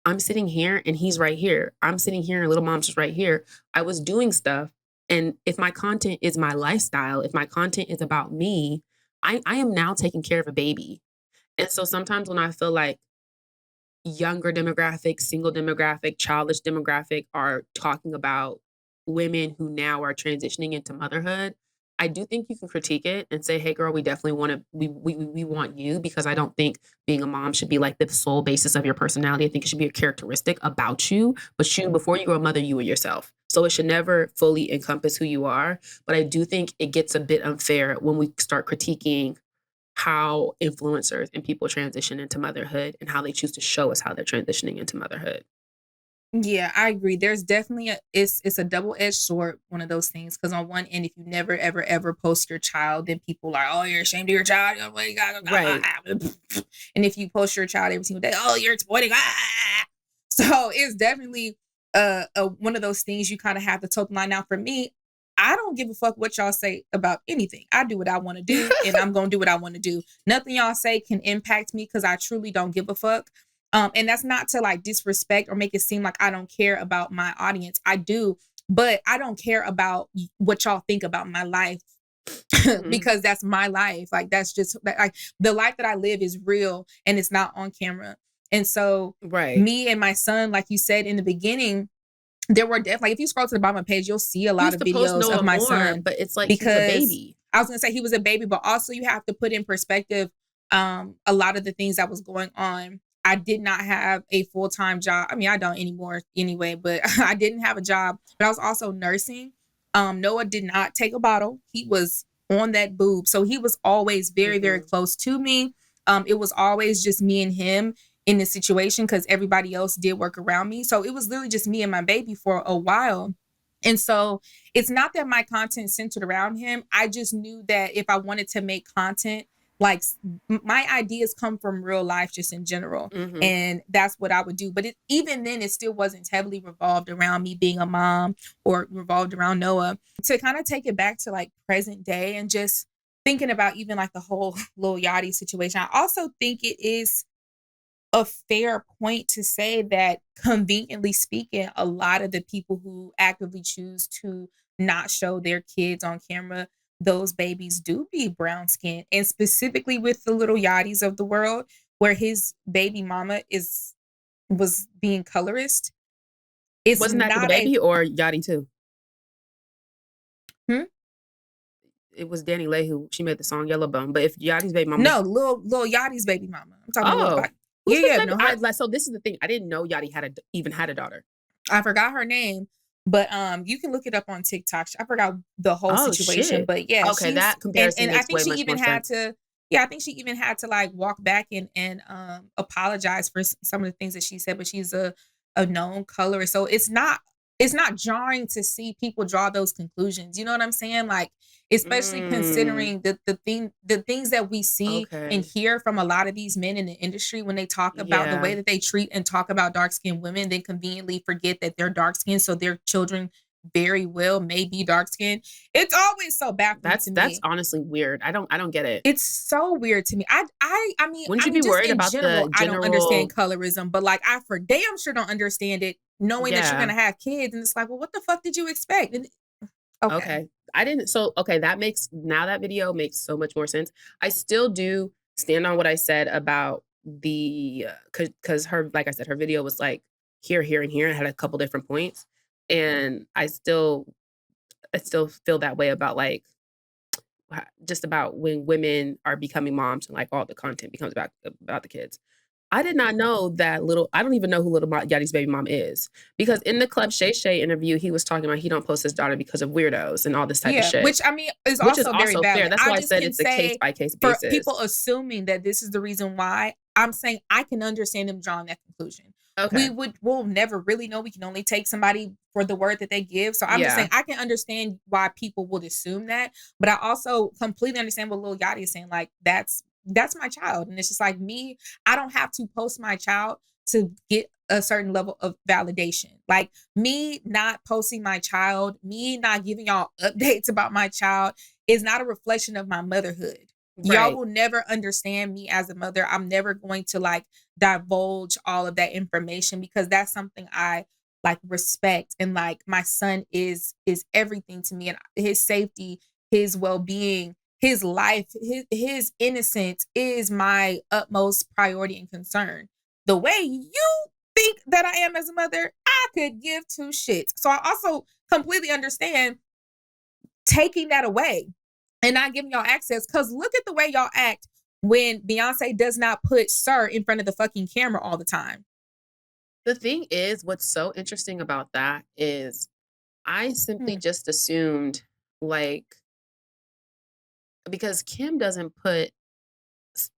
B: I'm sitting here and he's right here. I'm sitting here and Little Mom's just right here. I was doing stuff. And if my content is my lifestyle, if my content is about me, I am now taking care of a baby. And so sometimes when I feel younger demographic, single demographic, childish demographic are talking about women who now are transitioning into motherhood, I do think you can critique it and say, hey girl, we definitely want to, we want you, because I don't think being a mom should be like the sole basis of your personality. I think it should be a characteristic about you, but you, before you grow a mother, you are yourself. So it should never fully encompass who you are. But I do think it gets a bit unfair when we start critiquing how influencers and people transition into motherhood and how they choose to show us how they're transitioning into motherhood.
C: Yeah, I agree. There's definitely it's a double-edged sword, one of those things. Because on one end, if you never ever ever post your child, then people are, oh, you're ashamed of your child.
B: Right.
C: And if you post your child every single day, oh, you're exploiting. So it's definitely one of those things you kind of have to toe the line. Now, for me, I don't give a fuck what y'all say about anything. I do what I want to do, and I'm gonna do what I want to do. Nothing y'all say can impact me because I truly don't give a fuck. And that's not to like disrespect or make it seem like I don't care about my audience. I do, but I don't care about what y'all think about my life because that's my life. Like, that's just like the life that I live is real and it's not on camera. And so me and my son, like you said in the beginning, there were definitely, like, if you scroll to the bottom of the page, you'll see a lot of videos of my son.
B: But it's like,
C: because
B: he's a baby.
C: I was gonna say he was a baby, but also you have to put in perspective a lot of the things that was going on. I did not have a full-time job. I mean, I don't anymore anyway, but I didn't have a job, but I was also nursing. Noah did not take a bottle. He was on that boob. So he was always very, very close to me. It was always just me and him in this situation because everybody else did work around me. So it was literally just me and my baby for a while. And so it's not that my content centered around him. I just knew that if I wanted to make content, like, my ideas come from real life just in general. And that's what I would do. But even then, it still wasn't heavily revolved around me being a mom or revolved around Noah. To kind of take it back to like present day and just thinking about even like the whole Lil Yachty situation, I also think it is a fair point to say that, conveniently speaking, a lot of the people who actively choose to not show their kids on camera, those babies do be brown skinned. And specifically with the Lil Yachty's of the world, where his baby mama was being colorist.
B: Wasn't that the baby or Yachty too? It was Danny Lay who she made the song Yellowbone. But if Yachty's baby mama,
C: no, Lil Yachty's baby mama. I'm talking about.
B: No, so this is the thing. I didn't know Yachty even had a daughter.
C: I forgot her name. But you can look it up on TikTok. I forgot the whole situation. Shit. But yeah.
B: Okay, that comparison
C: and
B: makes
C: I think
B: way
C: she
B: much
C: even
B: more
C: had
B: sense.
C: I think she even had to like walk back and apologize for some of the things that she said. But she's a known colorist. So it's not jarring to see people draw those conclusions. You know what I'm saying? Like, especially considering the things that we see and hear from a lot of these men in the industry when they talk about the way that they treat and talk about dark-skinned women, they conveniently forget that they're dark-skinned, so their children very well may be dark-skinned. It's always so baffling to me.
B: That's honestly weird. I don't get it.
C: It's so weird to me. I mean,
B: wouldn't you be worried about the general?
C: I don't understand colorism, but like, I for damn sure don't understand it, knowing that you're gonna have kids, and it's like, well, what the fuck did you expect?
B: Okay. I didn't. So, okay, that video makes so much more sense. I still do stand on what I said about because her, like I said, her video was like here, and here, and had a couple different points. And I still feel that way about like, just about when women are becoming moms and like all the content becomes about the kids. I did not know that I don't even know who Lil Yachty's baby mom is, because in the Club Shay Shay interview, he was talking about he don't post his daughter because of weirdos and all this type of shit.
C: Which I mean is also very valid.
B: Fair. That's why I said it's a case by case basis.
C: For people assuming that this is the reason why, I'm saying I can understand them drawing that conclusion. Okay. We'll never really know. We can only take somebody for the word that they give. So I'm just saying I can understand why people would assume that, but I also completely understand what Lil Yachty is saying. Like, that's my child. And it's just like, me, I don't have to post my child to get a certain level of validation. Like, me not posting my child, me not giving y'all updates about my child is not a reflection of my motherhood. Right. Y'all will never understand me as a mother. I'm never going to like divulge all of that information because that's something I like respect. And like, my son is everything to me, and his safety, his well-being, his life, his innocence is my utmost priority and concern. the way you think that I am as a mother, I could give two shits. So I also completely understand taking that away and not giving y'all access. Because look at the way y'all act when Beyonce does not put Sir in front of the fucking camera all the time.
B: The thing is, what's so interesting about that is I simply just assumed, like, because Kim doesn't put,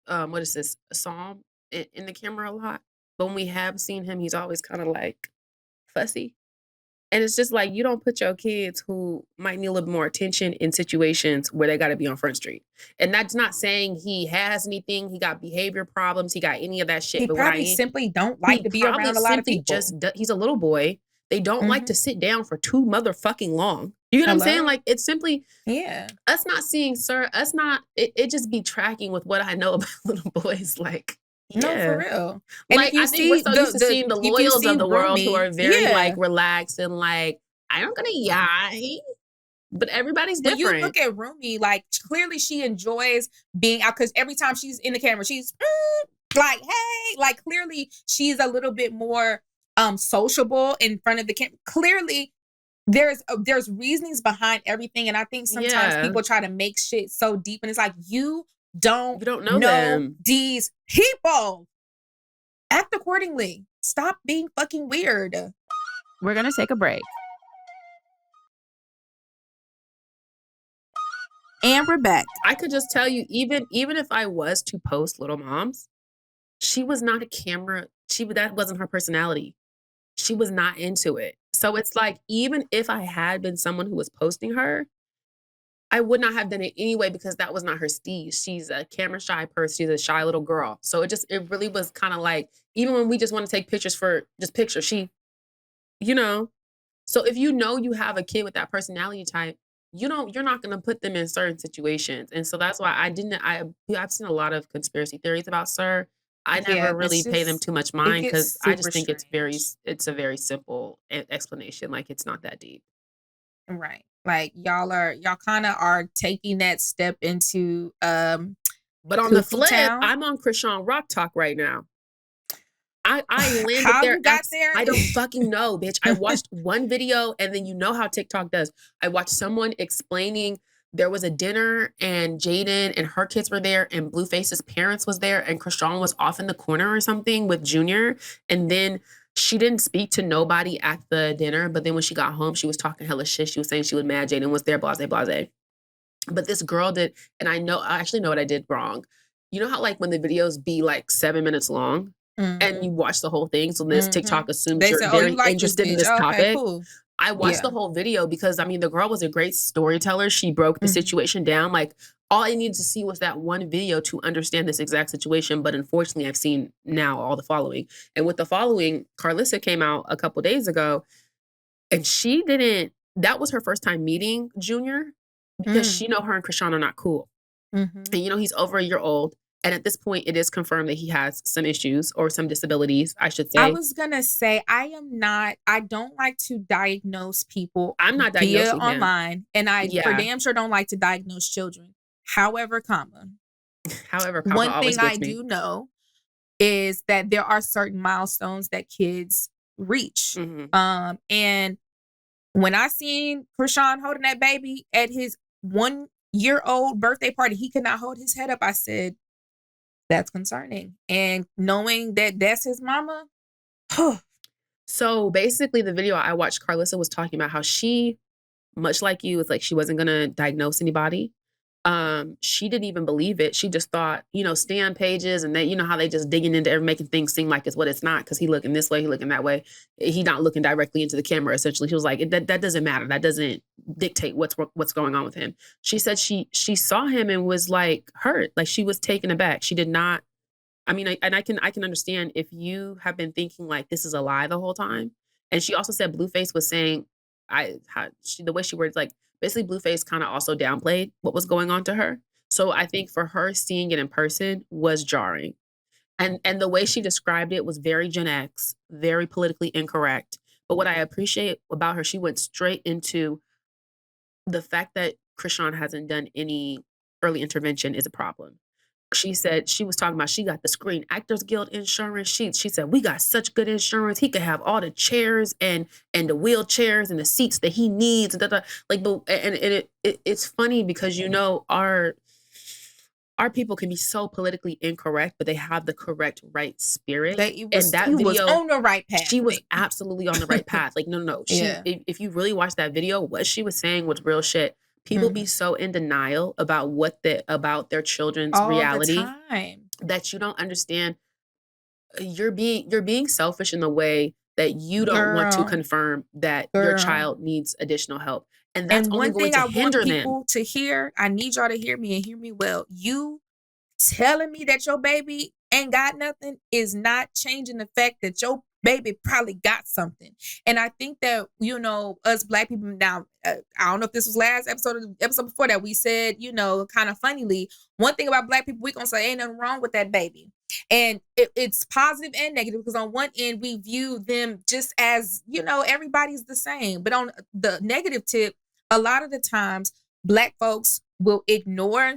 B: what is this, a psalm in the camera a lot. But when we have seen him, he's always kind of like fussy. And it's just like, you don't put your kids who might need a little bit more attention in situations where they got to be on Front Street. And that's not saying he has anything. He got behavior problems. He got any of that shit.
C: He
B: but
C: probably simply don't like to be around a lot of people.
B: He's a little boy. They don't like to sit down for too motherfucking long. You get what I'm saying? Like, it's simply, us not seeing Sir, us not, it just be tracking with what I know about little boys. Like,
C: no, for real.
B: And like, I think we're so used to seeing the loyals of the world who are very like relaxed and like, I'm gonna yai. But everybody's different.
C: When you look at Rumi, like clearly she enjoys being out because every time she's in the camera, she's like, hey, like clearly she's a little bit more sociable in front of the camera. Clearly, there's reasonings behind everything, and I think sometimes people try to make shit so deep, and it's like you don't know them. These people. Act accordingly. Stop being fucking weird.
D: We're gonna take a break.
C: And we're back.
B: I could just tell you, even if I was to post Little Moms, she was not a camera. That wasn't her personality. She was not into it. So it's like, even if I had been someone who was posting her, I would not have done it anyway because that was not her steez. She's a camera shy person. She's a shy little girl. So it really was kind of like, even when we just want to take pictures for just pictures, so if you have a kid with that personality type, you're not going to put them in certain situations. And so that's why I've seen a lot of conspiracy theories about Sir. I never really pay them too much mind because I just think it's a very simple explanation. Like, it's not that deep.
C: Right. Like y'all kind of are taking that step into
B: but on the flip, I'm on Krishan Rock Talk right now. I landed
C: how
B: there.
C: You got there?
B: I don't fucking know, bitch. I watched one video, and then you know how TikTok does. I watched someone explaining there was a dinner, and Jaden and her kids were there, and Blueface's parents was there, and Krishan was off in the corner or something with Junior, and then she didn't speak to nobody at the dinner, but then when she got home, she was talking hella shit. She was saying she was mad Jaden was there, blase, blase. But this girl did, and I actually know what I did wrong. You know how like when the videos be like 7 minutes long and you watch the whole thing, so this TikTok assumes you're very interested in this topic. Cool. I watched the whole video because, I mean, the girl was a great storyteller. She broke the situation down. Like, all I needed to see was that one video to understand this exact situation. But unfortunately, I've seen now all the following. And with the following, Carlissa came out a couple days ago, and that was her first time meeting Junior because she know her and Krishan are not cool. And, he's over a year old. And at this point, it is confirmed that he has some issues or some disabilities, I should say.
C: I was going to say, I don't like to diagnose people.
B: I'm not diagnosing
C: online. And I for damn sure don't like to diagnose children. However, one thing I do know is that there are certain milestones that kids reach. And when I seen Krishan holding that baby at his 1-year-old birthday party, he could not hold his head up. I said, that's concerning. And knowing that that's his mama.
B: So basically the video I watched, Carlissa was talking about how she, much like you, was like she wasn't going to diagnose anybody. She didn't even believe it. She just thought, stan pages and they, how they just digging into making things seem like it's what it's not because he looking this way, he looking that way. He not looking directly into the camera, essentially. She was like, that doesn't matter. That doesn't dictate what's going on with him. She said she saw him and was like hurt. Like she was taken aback. She did not, I mean, I can understand if you have been thinking like this is a lie the whole time. And she also said Blueface was saying, the way she words like, basically, Blueface kind of also downplayed what was going on to her. So I think for her, seeing it in person was jarring. And the way she described it was very Gen X, very politically incorrect. But what I appreciate about her, she went straight into the fact that Krishan hasn't done any early intervention is a problem. She said she was talking about she got the Screen Actors Guild insurance. She said we got such good insurance. He could have all the chairs and the wheelchairs and the seats that he needs. Like, but it's funny because our people can be so politically incorrect, but they have the correct right spirit.
C: He was on the right path.
B: She was absolutely on the right path. Like, no. If you really watch that video, what she was saying was real shit. People be so in denial about about their children's
C: all
B: reality
C: the time
B: that you don't understand. You're being selfish in the way that you don't want to confirm that your child needs additional help. And that's only going to hinder them.
C: I want people to hear, I need y'all to hear me and hear me well. You telling me that your baby ain't got nothing is not changing the fact that your baby probably got something. And I think that, us Black people now, I don't know if this was last episode or the episode before that, we said, kind of funnily, one thing about Black people, we gonna say ain't nothing wrong with that baby. And it's positive and negative because on one end, we view them just as, everybody's the same. But on the negative tip, a lot of the times Black folks will ignore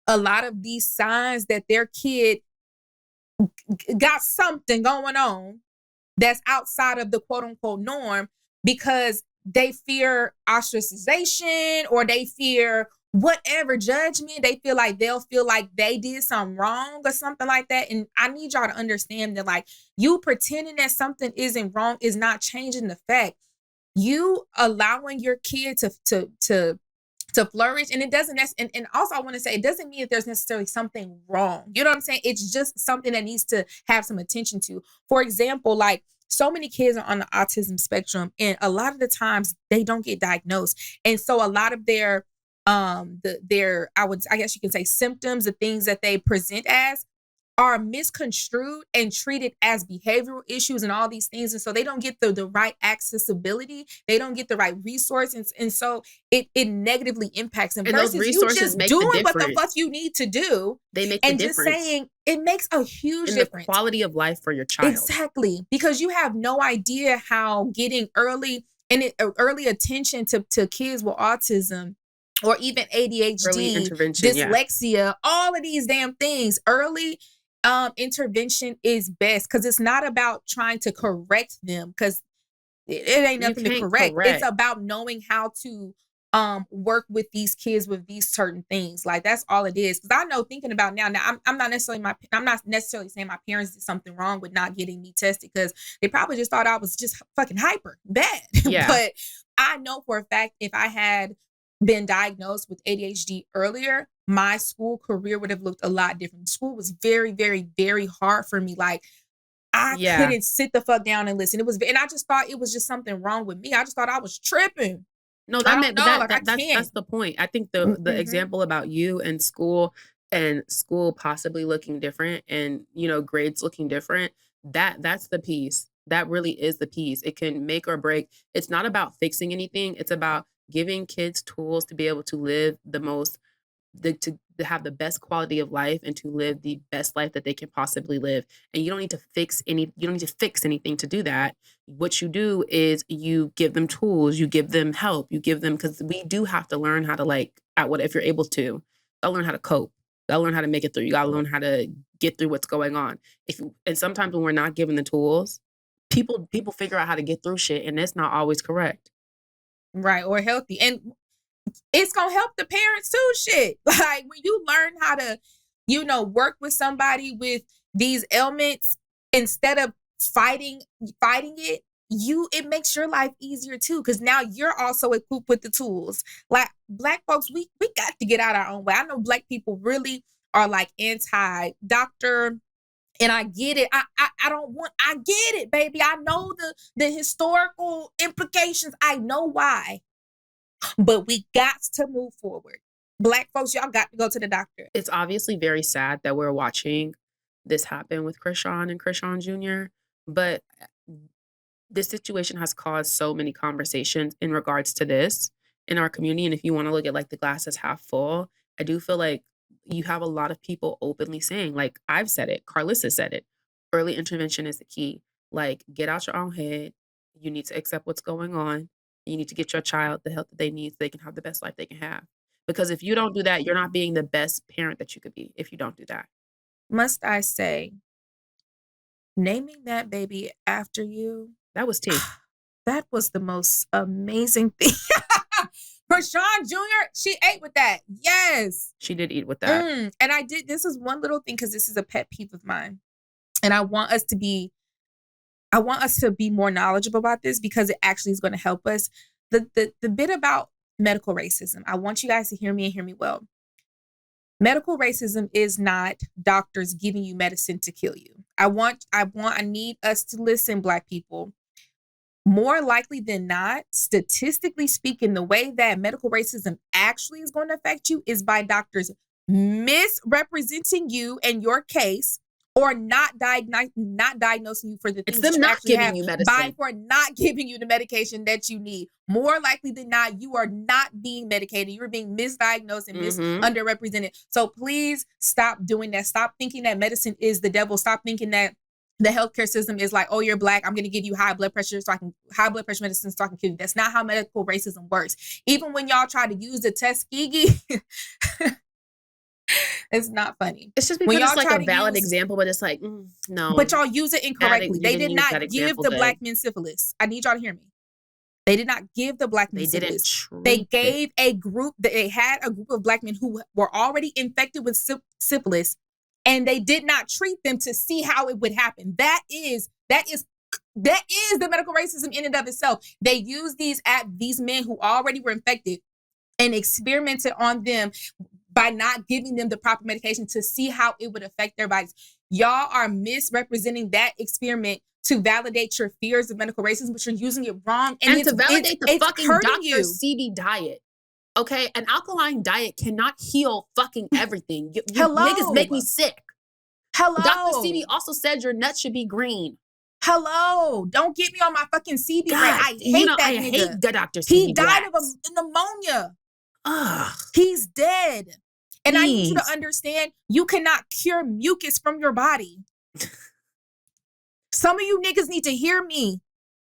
C: a lot of these signs that their kid got something going on that's outside of the quote unquote norm because they fear ostracization or they fear whatever judgment. They feel like they'll feel like they did something wrong or something like that. And I need y'all to understand that, like, you pretending that something isn't wrong is not changing the fact. You allowing your kid to flourish, and it doesn't. And also, I want to say, it doesn't mean that there's necessarily something wrong. You know what I'm saying? It's just something that needs to have some attention to. For example, like, so many kids are on the autism spectrum, and a lot of the times they don't get diagnosed, and so a lot of their I guess you can say symptoms, the things that they present as, are misconstrued and treated as behavioral issues and all these things. And so they don't get the right accessibility. They don't get the right resources. And so it negatively impacts them.
B: And
C: versus
B: those resources
C: you just
B: make
C: doing
B: the
C: what the
B: difference.
C: fuck you need to do.
B: They make the
C: and
B: difference.
C: just saying it makes a huge
B: in
C: difference.
B: The quality of life for your child.
C: Exactly. Because you have no idea how getting early attention to kids with autism or even ADHD, dyslexia, all of these damn things, early intervention is best because it's not about trying to correct them because it ain't nothing to correct. It's about knowing how to work with these kids with these certain things. Like, that's all it is. Because I know, thinking about now I'm not necessarily saying my parents did something wrong with not getting me tested because they probably just thought I was just fucking hyper bad.
B: Yeah.
C: But I know for a fact if I had been diagnosed with ADHD earlier, my school career would have looked a lot different. School was very, very, very hard for me. Like, I couldn't sit the fuck down and listen. And I just thought it was just something wrong with me. I just thought I was tripping.
B: No, that's the point. I think the example about you and school possibly looking different and, grades looking different, that's the piece. That really is the piece. It can make or break. It's not about fixing anything. It's about giving kids tools to be able to live to have the best quality of life and to live the best life that they can possibly live. And you don't need to fix anything to do that. What you do is you give them tools, you give them help, you give them, because we do have to learn how to, if you're able to, gotta learn how to cope. Gotta learn how to make it through. You gotta learn how to get through what's going on. And sometimes when we're not given the tools, people figure out how to get through shit, and that's not always correct.
C: Right, or healthy. And it's gonna help the parents too, shit. Like, when you learn how to, work with somebody with these ailments instead of fighting it, it makes your life easier too. Cause now you're also equipped with the tools. Like, Black folks, we got to get out our own way. I know Black people really are like anti-doctor. And I get it. I get it, baby. I know the historical implications. I know why. But we got to move forward. Black folks, y'all got to go to the doctor.
B: It's obviously very sad that we're watching this happen with Krishan and Krishan Jr., but this situation has caused so many conversations in regards to this in our community. And if you want to look at the glass as half full, I do feel like you have a lot of people openly saying, like, I've said it, Carlissa said it, early intervention is the key. Like, get out your own head. You need to accept what's going on. You need to get your child the help that they need so they can have the best life they can have. Because if you don't do that, you're not being the best parent that you could be if you don't do that.
C: Must I say, naming that baby after you,
B: that was tea.
C: That was the most amazing thing. For Sean Jr., she ate with that. Yes.
B: She did eat with that.
C: And I did. This is one little thing because this is a pet peeve of mine. And I want us to be more knowledgeable about this because it actually is going to help us. The bit about medical racism, I want you guys to hear me and hear me well. Medical racism is not doctors giving you medicine to kill you. I need us to listen, Black people. More likely than not, statistically speaking, the way that medical racism actually is going to affect you is by doctors misrepresenting you and your case, or not diagnosing you for the things
B: it's them
C: that you
B: not
C: actually
B: giving
C: have,
B: you medicine.
C: for not giving you the medication that you need. More likely than not, you are not being medicated. You're being misdiagnosed and underrepresented. So please stop doing that. Stop thinking that medicine is the devil. Stop thinking that the healthcare system is like, oh, you're Black, I'm going to give you high blood pressure medicine so I can kill you. That's not how medical racism works. Even when y'all try to use the Tuskegee, it's not funny.
B: It's just because it's like a valid example, but it's like, no.
C: But y'all use it incorrectly. They did not give the Black men syphilis. I need y'all to hear me. They did not give the Black men syphilis. They gave they had a group of Black men who were already infected with syphilis, and they did not treat them to see how it would happen. That is the medical racism in and of itself. They used these men who already were infected and experimented on them by not giving them the proper medication to see how it would affect their bodies. Y'all are misrepresenting that experiment to validate your fears of medical racism, but you're using it wrong.
B: And to validate the fucking Dr.
C: you.
B: CD diet. Okay? An alkaline diet cannot heal fucking everything. You
C: Hello.
B: niggas make me sick.
C: Hello.
B: Dr. CD also said your nuts should be green.
C: Hello. Don't get me on my fucking CD rant. I hate that nigga.
B: I hate Dr. CD.
C: He died of a pneumonia.
B: Ugh.
C: He's dead. And I need you to understand, you cannot cure mucus from your body. Some of you niggas need to hear me.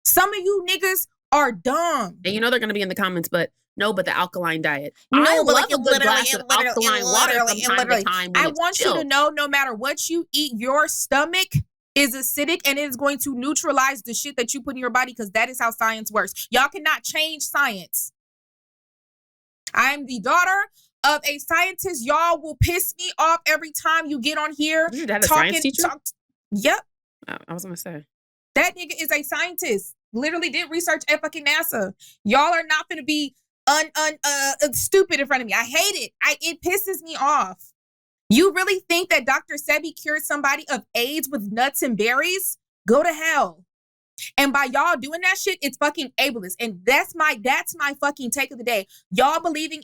C: Some of you niggas are dumb.
B: And you know they're going to be in the comments, but the alkaline diet.
C: No,
B: I
C: but
B: love a good glass of alkaline water from time to time.
C: I want you to know, no matter what you eat, your stomach is acidic and it is going to neutralize the shit that you put in your body because that is how science works. Y'all cannot change science. I'm the daughter of a scientist. Y'all will piss me off every time you get on here.
B: Did you have a science teacher?
C: Yep.
B: I was going to say.
C: That nigga is a scientist. Literally did research at fucking NASA. Y'all are not going to be stupid in front of me. I hate it. It pisses me off. You really think that Dr. Sebi cured somebody of AIDS with nuts and berries? Go to hell. And by y'all doing that shit, it's fucking ableist. And that's my fucking take of the day. Y'all believing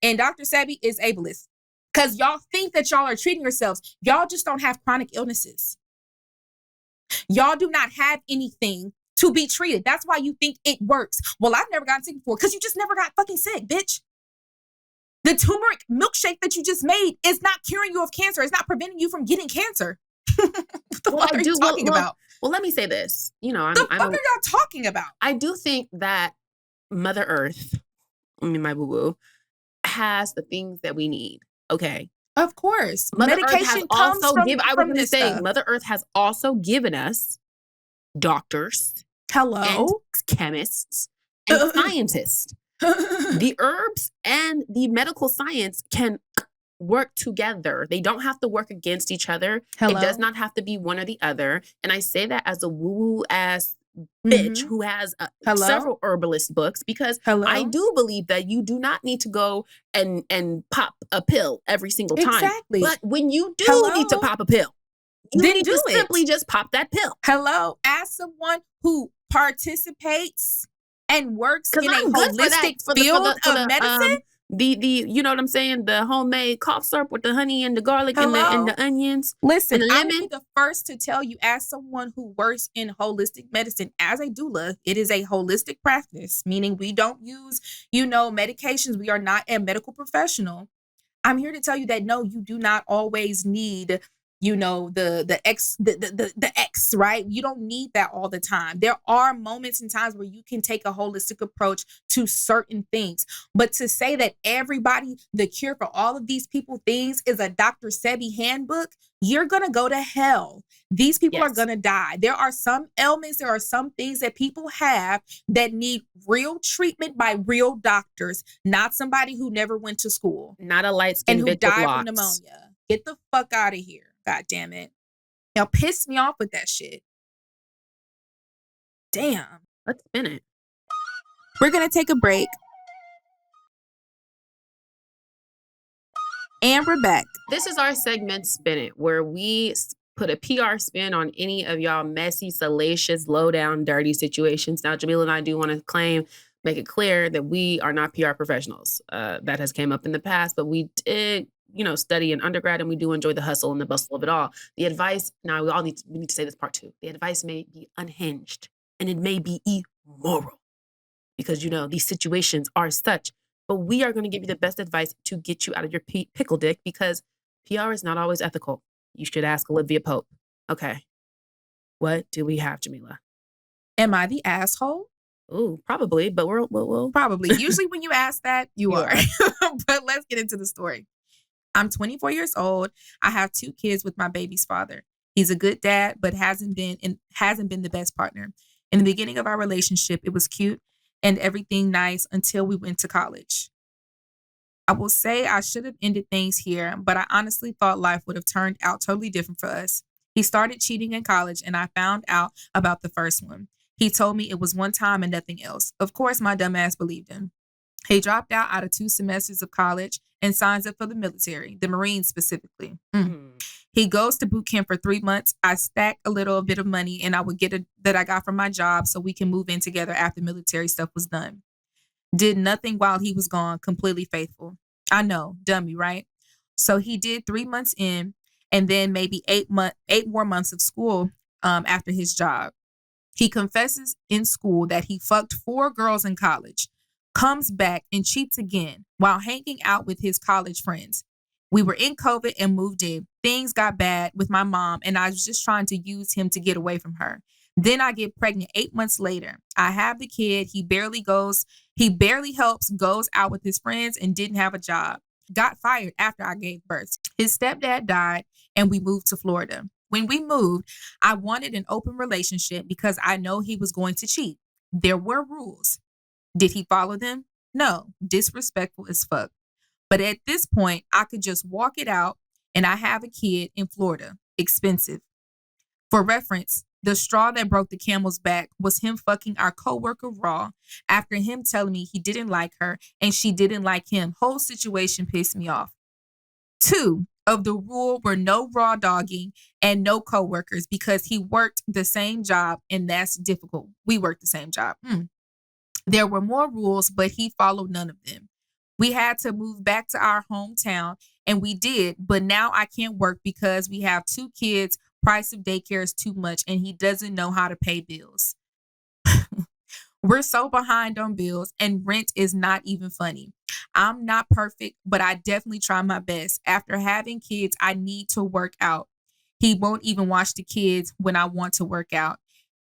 C: in Dr. Sebi is ableist. Because y'all think that y'all are treating yourselves. Y'all just don't have chronic illnesses. Y'all do not have anything to be treated. That's why you think it works. Well, I've never gotten sick before because you just never got fucking sick, bitch. The turmeric milkshake that you just made is not curing you of cancer. It's not preventing you from getting cancer. What are you talking about?
B: Well, let me say this. You know,
C: the fuck are y'all talking about?
B: I do think that Mother Earth, my boo-boo, has the things that we need. Okay.
C: Of course.
B: Mother
C: Medication
B: Earth has
C: comes
B: also
C: from this stuff.
B: Mother Earth has also given us doctors,
C: and
B: chemists, and scientists. The herbs and the medical science can work together. They don't have to work against each other. It does not have to be one or the other. And I say that as a woo-woo ass bitch who has several herbalist books because I do believe that you do not need to go and pop a pill every single time.
C: Exactly.
B: But when you do need to pop a pill, you need to simply just pop that pill.
C: As someone who participates and works in a
B: I'm
C: holistic field of medicine.
B: The you know what I'm saying? The homemade cough syrup with the honey and the garlic and the onions.
C: Listen,
B: and the
C: I
B: lemon.
C: will be the first to tell you, as someone who works in holistic medicine, as a doula, it is a holistic practice, meaning we don't use, medications. We are not a medical professional. I'm here to tell you that no, you do not always need the X, right? You don't need that all the time. There are moments and times where you can take a holistic approach to certain things. But to say that everybody, the cure for all of these people things is a Dr. Sebi handbook, you're going to go to hell. These people are going to die. There are some ailments, there are some things that people have that need real treatment by real doctors, not somebody who never went to school.
B: Not a light-skinned
C: and who
B: bitch
C: died
B: with
C: from
B: locks.
C: pneumonia. Get the fuck out of here. God damn it. Y'all pissed me off with that shit. Damn.
B: Let's spin it.
C: We're going to take a break. And we're back.
B: This is our segment, Spin It, where we put a PR spin on any of y'all messy, salacious, low-down, dirty situations. Now, Jamila and I do want to make it clear that we are not PR professionals. That has came up in the past, but we did, study in undergrad, and we do enjoy the hustle and the bustle of it all. The advice, now we need to say this part too. The advice may be unhinged, and it may be immoral, because these situations are such. But we are going to give you the best advice to get you out of your pickle dick, because PR is not always ethical. You should ask Olivia Pope. Okay. What do we have, Jamila?
C: Am I the asshole?
B: Ooh, probably, but we'll
C: probably. Usually when you ask that, you are. But let's get into the story. I'm 24 years old. I have 2 kids with my baby's father. He's a good dad, but hasn't been the best partner. In the beginning of our relationship, it was cute and everything nice until we went to college. I will say I should have ended things here, but I honestly thought life would have turned out totally different for us. He started cheating in college, and I found out about the first one. He told me it was one time and nothing else. Of course, my dumb ass believed him. He dropped out of 2 semesters of college and signs up for the military, the Marines specifically. He goes to boot camp for 3 months. I stack a little bit of money, and I would get that I got from my job so we can move in together after military stuff was done. Did nothing while he was gone, completely faithful. I know, dummy, right? So he did 3 months in, and then maybe 8 more months of school after his job. He confesses in school that he fucked 4 girls in college, comes back and cheats again while hanging out with his college friends. We were in COVID and moved in. Things got bad with my mom, and I was just trying to use him to get away from her. Then I get pregnant 8 months later. I have the kid. He barely helps, goes out with his friends, and didn't have a job. Got fired after I gave birth. His stepdad died, and we moved to Florida. When we moved, I wanted an open relationship because I know he was going to cheat. There were rules. Did he follow them? No. Disrespectful as fuck. But at this point, I could just walk it out, and I have a kid in Florida. Expensive. For reference, the straw that broke the camel's back was him fucking our coworker raw after him telling me he didn't like her and she didn't like him. Whole situation pissed me off. 2 of the rule were no raw dogging and no coworkers because he worked the same job, and that's difficult. We worked the same job. There were more rules, but he followed none of them. We had to move back to our hometown, and we did, but now I can't work because we have 2 kids. Price of daycare is too much, and he doesn't know how to pay bills. We're so behind on bills, and rent is not even funny. I'm not perfect, but I definitely try my best. After having kids, I need to work out. He won't even watch the kids when I want to work out.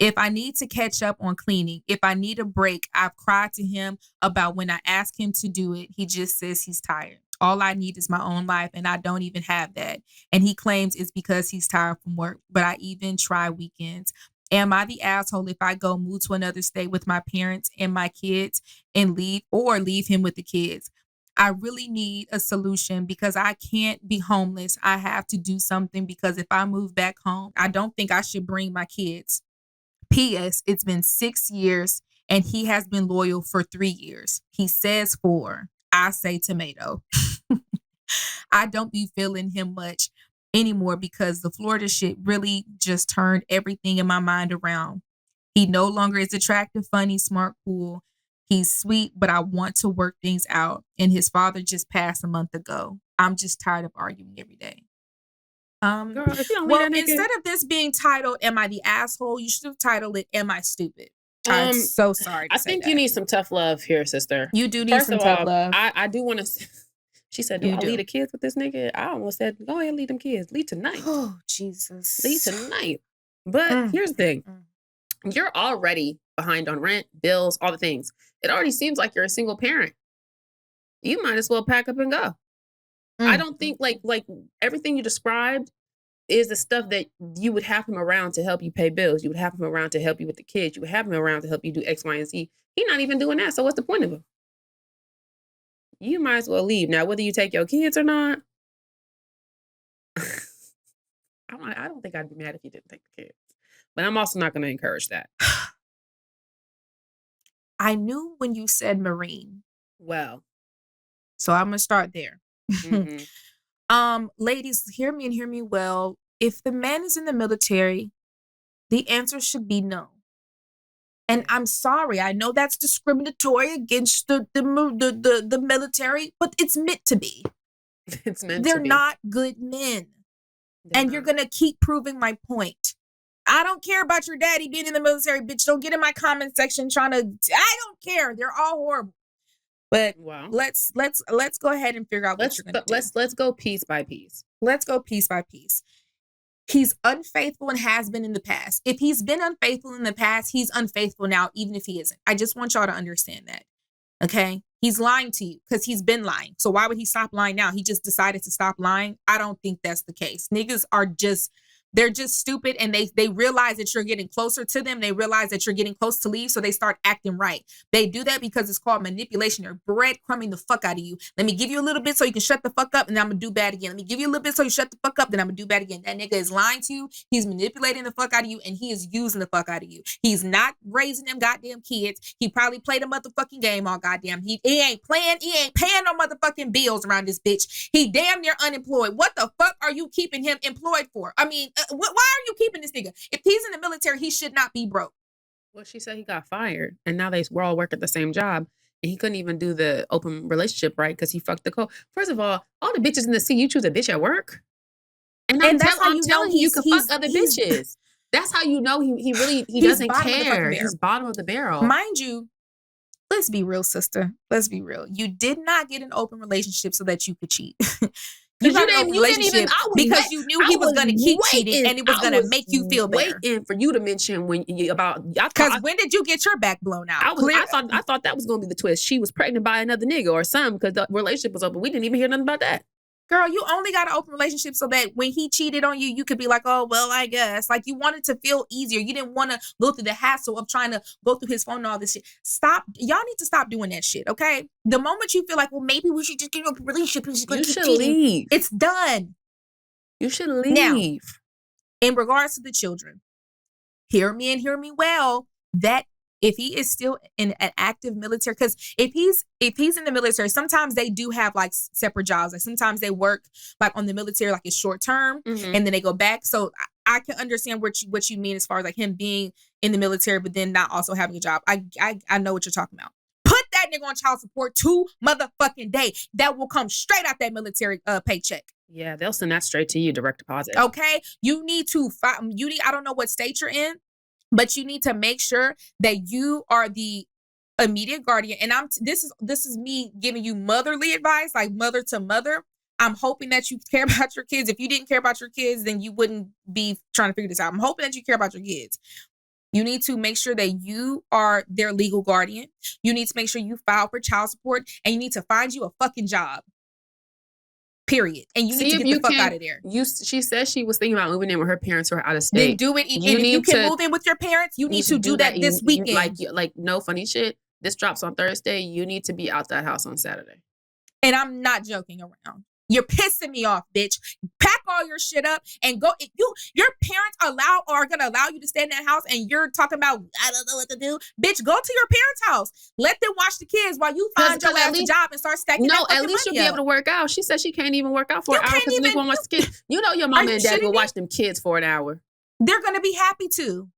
C: If I need to catch up on cleaning, if I need a break, I've cried to him about when I ask him to do it. He just says he's tired. All I need is my own life, and I don't even have that. And he claims it's because he's tired from work, but I even try weekends. Am I the asshole if I go move to another state with my parents and my kids and leave him with the kids? I really need a solution because I can't be homeless. I have to do something because if I move back home, I don't think I should bring my kids. P.S. It's been 6 years and he has been loyal for 3 years. He says 4. I say tomato. I don't be feeling him much anymore because the Florida shit really just turned everything in my mind around. He no longer is attractive, funny, smart, cool. He's sweet, but I want to work things out. And his father just passed a month ago. I'm just tired of arguing every day.
B: Girl, if you don't
C: Well,
B: leave that nigga,
C: instead of this being titled, Am I the Asshole? You should have titled it, Am I Stupid? I'm so sorry to
B: I
C: say
B: think
C: that.
B: you need some tough love here, sister.
C: You do need
B: First
C: some
B: of
C: tough
B: all,
C: love.
B: I do want to She said, do I leave the kids with this nigga? I almost said, go ahead and leave them kids. Leave tonight.
C: Oh, Jesus.
B: Leave tonight. But here's the thing. You're already behind on rent, bills, all the things. It already seems like you're a single parent. You might as well pack up and go. I don't think like everything you described is the stuff that you would have him around to help you pay bills. You would have him around to help you with the kids. You would have him around to help you do X, Y, and Z. He's not even doing that. So what's the point of him? You might as well leave. Now, whether you take your kids or not, I don't think I'd be mad if you didn't take the kids. But I'm also not going to encourage that.
C: I knew when you said Marine.
B: Well.
C: So I'm going to start there.
B: Mm-hmm.
C: Ladies, hear me and hear me well. If the man is in the military, the answer should be no. And I'm sorry, I know that's discriminatory against the military, but it's meant to be.
B: It's meant to be.
C: They're not good men. You're going to keep proving my point. I don't care about your daddy being in the military, bitch. Don't get in my comment section I don't care. They're all horrible. But let's go ahead and figure out what you're going to do.
B: Let's go piece by piece.
C: Let's go piece by piece. He's unfaithful and has been in the past. If he's been unfaithful in the past, he's unfaithful now, even if he isn't. I just want y'all to understand that. Okay? He's lying to you because he's been lying. So why would he stop lying now? He just decided to stop lying. I don't think that's the case. Niggas are they're just stupid, and they realize that you're getting closer to them. They realize that you're getting close to leave, so they start acting right. They do that because it's called manipulation. They're breadcrumbing the fuck out of you. Let me give you a little bit so you can shut the fuck up, and then I'm gonna do bad again. Let me give you a little bit so you shut the fuck up, then I'm gonna do bad again. That nigga is lying to you. He's manipulating the fuck out of you, and he is using the fuck out of you. He's not raising them goddamn kids. He probably played a motherfucking game all goddamn. He ain't paying no motherfucking bills around this bitch. He damn near unemployed. What the fuck are you keeping him employed for? I mean, why are you keeping this nigga? If he's in the military, he should not be broke.
B: Well, she said he got fired, and now we're all working at the same job, and he couldn't even do the open relationship right because he fucked the code. First of all the bitches in the sea, you choose a bitch at work, and I'm telling you can fuck other bitches. That's how you know he really doesn't care. He's bottom of the barrel.
C: Mind you, let's be real, sister. Let's be real. You did not get an open relationship so that you could cheat. You didn't even because you knew he was going to keep cheating and it was going to make you feel better.
B: Waiting for you to mention
C: because when did you get your back blown out?
B: I thought that was going to be the twist. She was pregnant by another nigga or something because the relationship was open. We didn't even hear nothing about that.
C: Girl, you only got an open relationship so that when he cheated on you, you could be like, oh, well, I guess. Like, you wanted to feel easier. You didn't want to go through the hassle of trying to go through his phone and all this shit. Stop. Y'all need to stop doing that shit, okay? The moment you feel like, well, maybe we should just get an open relationship and she's going to keep cheating.
B: Leave.
C: It's done.
B: You should leave. Now,
C: in regards to the children, hear me and hear me well, that if he is still in an active military, because if he's in the military, sometimes they do have like separate jobs. Like sometimes they work like on the military, like it's short term, and then they go back. So I can understand what you mean as far as like him being in the military, but then not also having a job. I know what you're talking about. Put that nigga on child support 2 motherfucking day. That will come straight out that military paycheck.
B: Yeah, they'll send that straight to you, direct deposit.
C: Okay, you need to I don't know what state you're in, but you need to make sure that you are the immediate guardian. And this is me giving you motherly advice, like mother to mother. I'm hoping that you care about your kids. If you didn't care about your kids, then you wouldn't be trying to figure this out. I'm hoping that you care about your kids. You need to make sure that you are their legal guardian. You need to make sure you file for child support, and you need to find you a fucking job. Period. And you need to get the fuck out of there.
B: She said she was thinking about moving in with her parents who are out of state.
C: Then do it. And if you can move in with your parents, you need to do that this weekend.
B: Like no funny shit. This drops on Thursday. You need to be out that house on Saturday.
C: And I'm not joking around. You're pissing me off, bitch. Pack all your shit up and go. If your parents are gonna allow you to stay in that house, and you're talking about I don't know what to do, bitch. Go to your parents' house. Let them watch the kids while you find your ass a job and start stacking.
B: No, at least you'll be able to work out. She said she can't even work out for an hour because we want to watch the kids. You know your mama and dad will watch them kids for an hour.
C: They're gonna be happy to.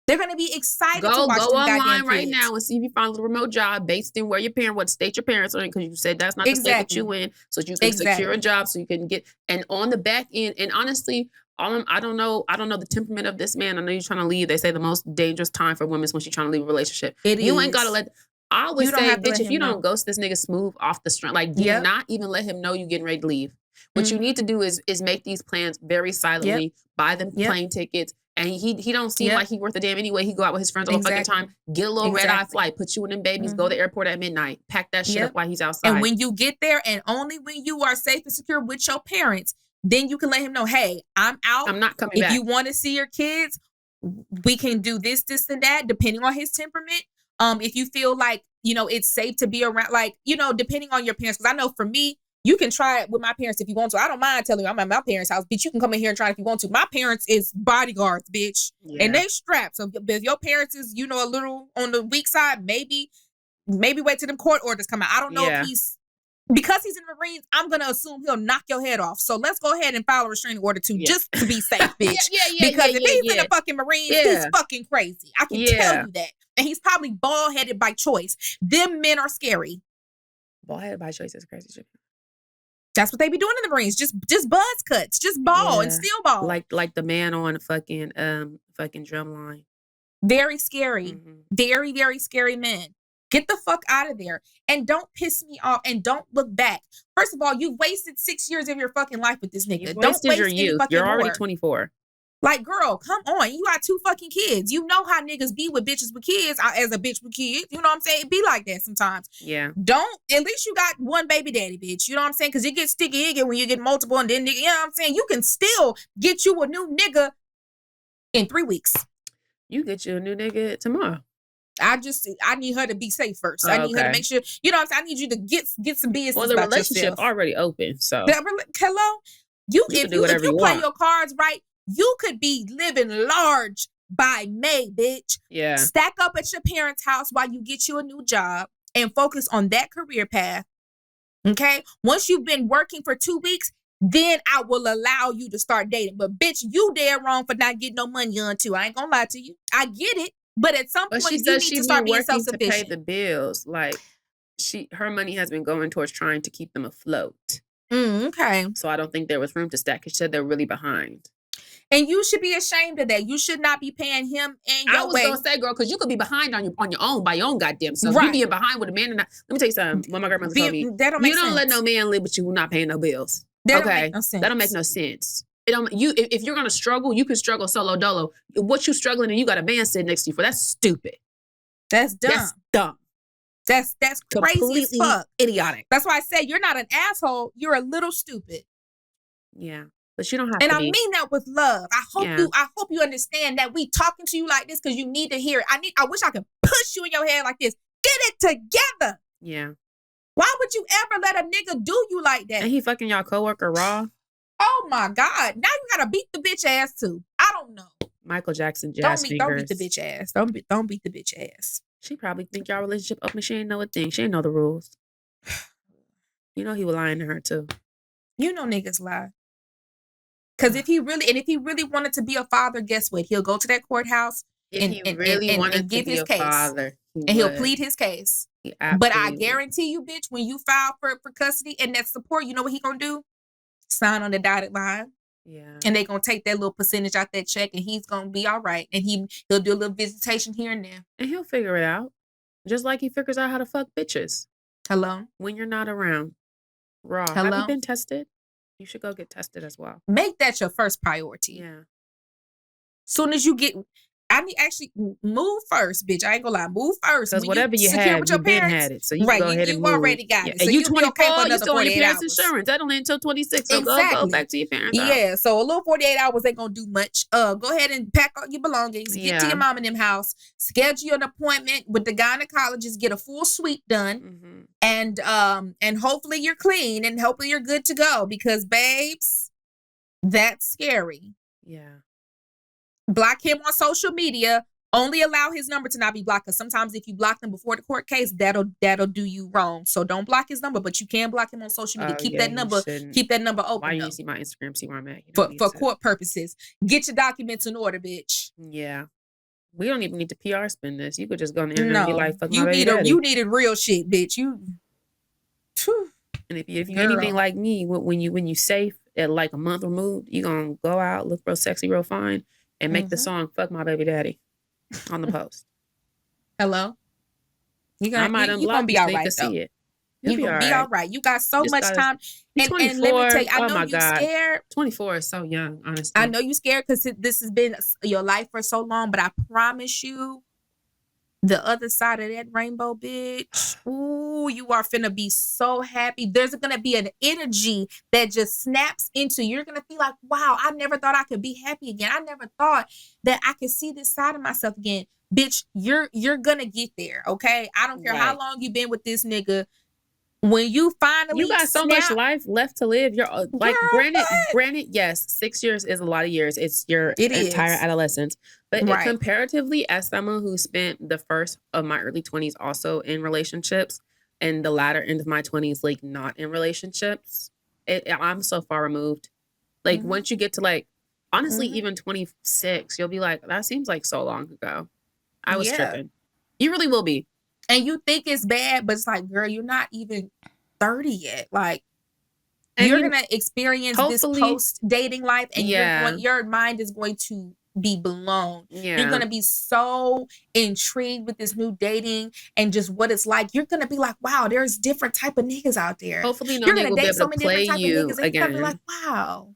C: They're going to be excited to watch them
B: Go online right now and see if you find a remote job based in where your parents, what state your parents are in, because you said that's not the state that you in, so you can secure a job, so you can get, and on the back end, and honestly, I don't know the temperament of this man. I know you're trying to leave. They say the most dangerous time for women is when she's trying to leave a relationship. You ain't got to let, I always
C: You don't
B: say,
C: have to
B: bitch,
C: let
B: if
C: him
B: you
C: know.
B: don't ghost this nigga smooth off the strength, like, do
C: Yep.
B: not even let him know you getting ready to leave. What you need to do is make these plans very silently, buy them plane tickets, and he don't seem like he worth a damn anyway. He go out with his friends all the fucking time, get a little red-eye flight, put you and them babies, go to the airport at midnight, pack that shit up while he's outside.
C: And when you get there, and only when you are safe and secure with your parents, then you can let him know, hey, I'm out.
B: I'm not coming back.
C: If you want to see your kids, we can do this, and that, depending on his temperament. If you feel like, you know, it's safe to be around, like, you know, depending on your parents. Because I know for me, you can try it with my parents if you want to. I don't mind telling you I'm at my parents' house, bitch. You can come in here and try it if you want to. My parents is bodyguards, bitch. Yeah. And they strapped. So if your parents is, you know, a little on the weak side, maybe wait till them court orders come out. I don't know if because he's in the Marines, I'm going to assume he'll knock your head off. So let's go ahead and file a restraining order too, just to be safe, bitch. Because if he's in the fucking Marines, he's fucking crazy. I can tell you that. And he's probably bald-headed by choice. Them men are scary.
B: Bald-headed by choice is crazy shit.
C: That's what they be doing in the Marines. Just buzz cuts. Just ball and still ball.
B: Like the man on fucking Drumline.
C: Very scary. Very, very scary men. Get the fuck out of there. And don't piss me off and don't look back. First of all, you wasted 6 years of your fucking life with this nigga. Don't waste your youth.
B: You're already 24.
C: Like, girl, come on. You got 2 fucking kids. You know how niggas be with bitches with kids. As a bitch with kids, you know what I'm saying? It be like that sometimes.
B: Yeah.
C: At least you got one baby daddy, bitch. You know what I'm saying? Because it gets sticky again when you get multiple, and then, nigga, you know what I'm saying? You can still get you a new nigga in 3 weeks.
B: You get you a new nigga tomorrow.
C: I need her to be safe first. I need her to make sure, you know what I'm saying? I need you to get some business.
B: Well, the relationship already open, so.
C: Hello? If you play your cards right, you could be living large by May, bitch.
B: Yeah.
C: Stack up at your parents' house while you get you a new job and focus on that career path. Okay? Once you've been working for 2 weeks, then I will allow you to start dating. But bitch, you dead wrong for not getting no money on too. I ain't gonna lie to you. I get it. But at some point, you need to start being self-sufficient.
B: To pay the bills. Like, her money has been going towards trying to keep them afloat.
C: Okay.
B: So I don't think there was room to stack. She said they're really behind.
C: And you should be ashamed of that. You should not be paying him and your way.
B: I was gonna say, girl, because you could be behind on your own by your own goddamn self. You being behind with a man, let me tell you something. What my grandmother told me, you don't let no man live with you not paying no bills.
C: That don't make no sense.
B: That don't make no sense. If you're gonna struggle, you can struggle solo dolo. What you struggling and you got a man sitting next to you for? That's stupid.
C: That's dumb.
B: That's dumb.
C: That's crazy
B: completely
C: as fuck.
B: Idiotic.
C: That's why I say you're not an asshole. You're a little stupid.
B: Yeah, but you don't have
C: and
B: to.
C: And I mean that with love. I hope you understand that we talking to you like this because you need to hear it. I wish I could push you in your head like this. Get it together.
B: Yeah.
C: Why would you ever let a nigga do you like that?
B: And he fucking y'all coworker raw.
C: Oh my God. Now you gotta beat the bitch ass too. I don't know.
B: Michael Jackson jazz fingers.
C: Don't beat the bitch ass. Don't beat the bitch ass.
B: She probably think y'all relationship open. She ain't know a thing. She ain't know the rules. You know he was lying to her too.
C: You know niggas lie. Cause if he really wanted to be a father, guess what? He'll go to that courthouse and give his case.
B: Father,
C: and he'll plead his case. But I guarantee you, bitch, when you file for custody and that support, you know what he gonna do? Sign on the dotted line.
B: Yeah.
C: And they gonna take that little percentage out that check and he's gonna be all right. And he'll do a little visitation here and there.
B: And he'll figure it out. Just like he figures out how to fuck bitches.
C: Hello?
B: When you're not around. Raw.
C: Hello?
B: Have you been tested? You should go get tested as well.
C: Make that your first priority.
B: Yeah.
C: Soon as you get, I mean, actually move first, bitch. I ain't gonna lie, move first.
B: Because whatever you had, you been had it. So you go ahead and move.
C: You already got it.
B: So
C: and
B: you 24,
C: okay for
B: you still on your parents'
C: hours.
B: insurance. That don't end until 26. So go back to your parents' house.
C: Yeah, so a little 48 hours ain't gonna do much. Go ahead and pack all your belongings. Get to your mom and them house. Schedule an appointment with the gynecologist. Get a full suite done. Mm-hmm. And hopefully you're clean and hopefully you're good to go. Because babes, that's scary.
B: Yeah.
C: Block him on social media. Only allow his number to not be blocked. Because sometimes if you block them before the court case, that'll do you wrong. So don't block his number, but you can block him on social media. Keep that number open.
B: Why you see my Instagram? See where I'm at.
C: For court purposes. Get your documents in order, bitch.
B: Yeah. We don't even need to PR spin this. You could just go on the internet and be like, fuck my baby daddy.
C: You needed real shit, bitch. And
B: if you're anything like me, when you safe at like a month removed, you gonna go out, look real sexy, real fine, and make the song "Fuck My Baby Daddy" on the post.
C: Hello. You're
B: I might
C: gonna
B: unblock
C: be
B: you so
C: all
B: you
C: right
B: can
C: though.
B: see it.
C: You're gonna be all right. You got so
B: Just
C: much
B: gotta-
C: time.
B: He's
C: And let me
B: 24.
C: tell you, I
B: Oh
C: know
B: my
C: you
B: God.
C: scared.
B: 24 is so young, honestly.
C: I know you scared because this has been your life for so long, but I promise you, the other side of that rainbow, bitch. Ooh, you are finna be so happy. There's gonna be an energy that just snaps into you. You're gonna feel like, wow, I never thought I could be happy again. I never thought that I could see this side of myself again. Bitch, you're gonna get there, okay? I don't care how long you've been with this nigga. When you finally
B: you got so much life left to live. You're like, granted, yes, 6 years is a lot of years. It's your entire adolescence. But comparatively, as someone who spent the first of my early 20s also in relationships and the latter end of my 20s, like not in relationships, I'm so far removed. Like once you get to like, honestly, even 26, you'll be like, that seems like so long ago. I was tripping. You really will be.
C: And you think it's bad, but it's like, girl, you're not even 30 yet. Like, and you're going to experience this post-dating life, and your mind is going to be blown. Yeah. You're going to be so intrigued with this new dating and just what it's like. You're going to be like, wow, there's different type of niggas out there.
B: Hopefully no nigga will be able to play you again. And you're going to be like,
C: wow.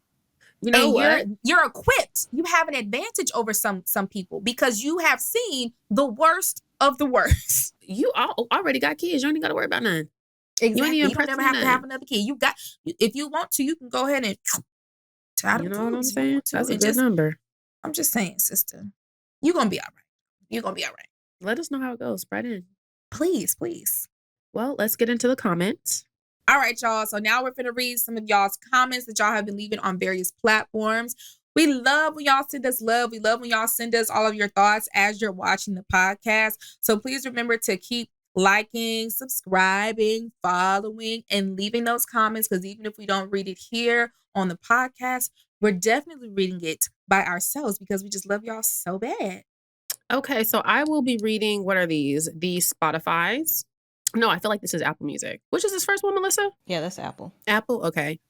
B: You know what?
C: You're equipped. You have an advantage over some people because you have seen the worst of the worst.
B: You already got kids. You ain't got to worry about none.
C: Exactly. You don't ever have to have another kid. You got, if you want to, you can go ahead and try to.
B: You know what I'm saying? That's a good number.
C: I'm just saying, sister, you're going to be all right. You're going to be all right.
B: Let us know how it goes. Right in.
C: Please, please.
B: Well, let's get into the comments.
C: All right, y'all. So now we're going to read some of y'all's comments that y'all have been leaving on various platforms. We love when y'all send us love. We love when y'all send us all of your thoughts as you're watching the podcast. So please remember to keep liking, subscribing, following, and leaving those comments, because even if we don't read it here on the podcast, we're definitely reading it by ourselves because we just love y'all so bad.
B: Okay, so I will be reading, what are these? These Spotify's. No, I feel like this is Apple Music. Which is this first one, Melissa?
D: Yeah, that's Apple.
B: Apple, okay.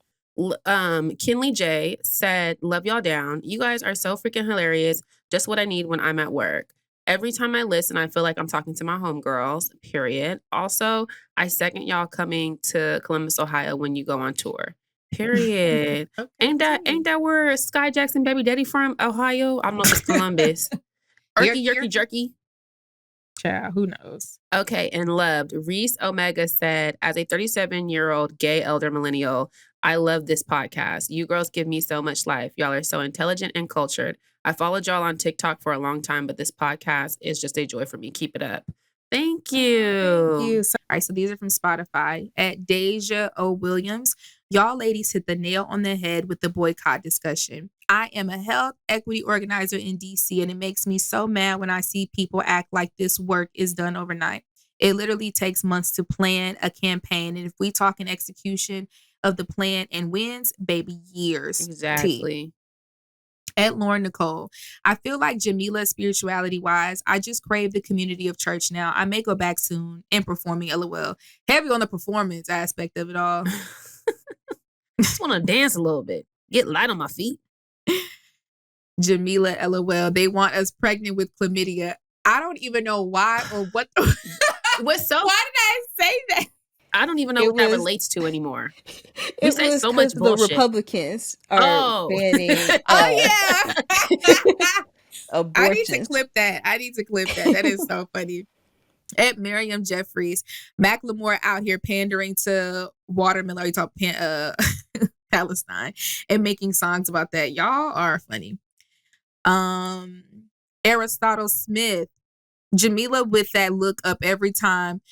B: Kinley J said, love y'all down. You guys are so freaking hilarious. Just what I need when I'm at work. Every time I listen, I feel like I'm talking to my homegirls, period. Also, I second y'all coming to Columbus, Ohio when you go on tour. Period. Okay. Ain't that where Sky Jackson baby daddy from? Ohio? I don't know if it's Columbus. Yerky jerky.
C: Child, who knows?
B: Okay, and loved. Reese Omega said, as a 37-year-old gay elder millennial, I love this podcast. You girls give me so much life. Y'all are so intelligent and cultured. I followed y'all on TikTok for a long time, but this podcast is just a joy for me. Keep it up. Thank you.
C: Thank you. All right, so these are from Spotify. At Deja O. Williams, y'all ladies hit the nail on the head with the boycott discussion. I am a health equity organizer in DC, and it makes me so mad when I see people act like this work is done overnight. It literally takes months to plan a campaign, and if we talk in execution of the plan and wins, baby, years.
B: Exactly.
C: At Lauren Nicole, I feel like Jamila, spirituality-wise, I just crave the community of church now. I may go back soon and performing, LOL. Heavy on the performance aspect of it all.
B: Just want to dance a little bit. Get light on my feet.
C: Jamila, LOL. They want us pregnant with chlamydia. I don't even know why or what. Why did I say that?
B: I don't even know what that relates to anymore. You say so much bullshit.
D: The Republicans are banning. Abortions.
C: I need to clip that. That is so funny. At Miriam Jeffries, Macklemore out here pandering to watermelon. You talk Palestine and making songs about that. Y'all are funny. Aristotle Smith, Jamila with that look up every time.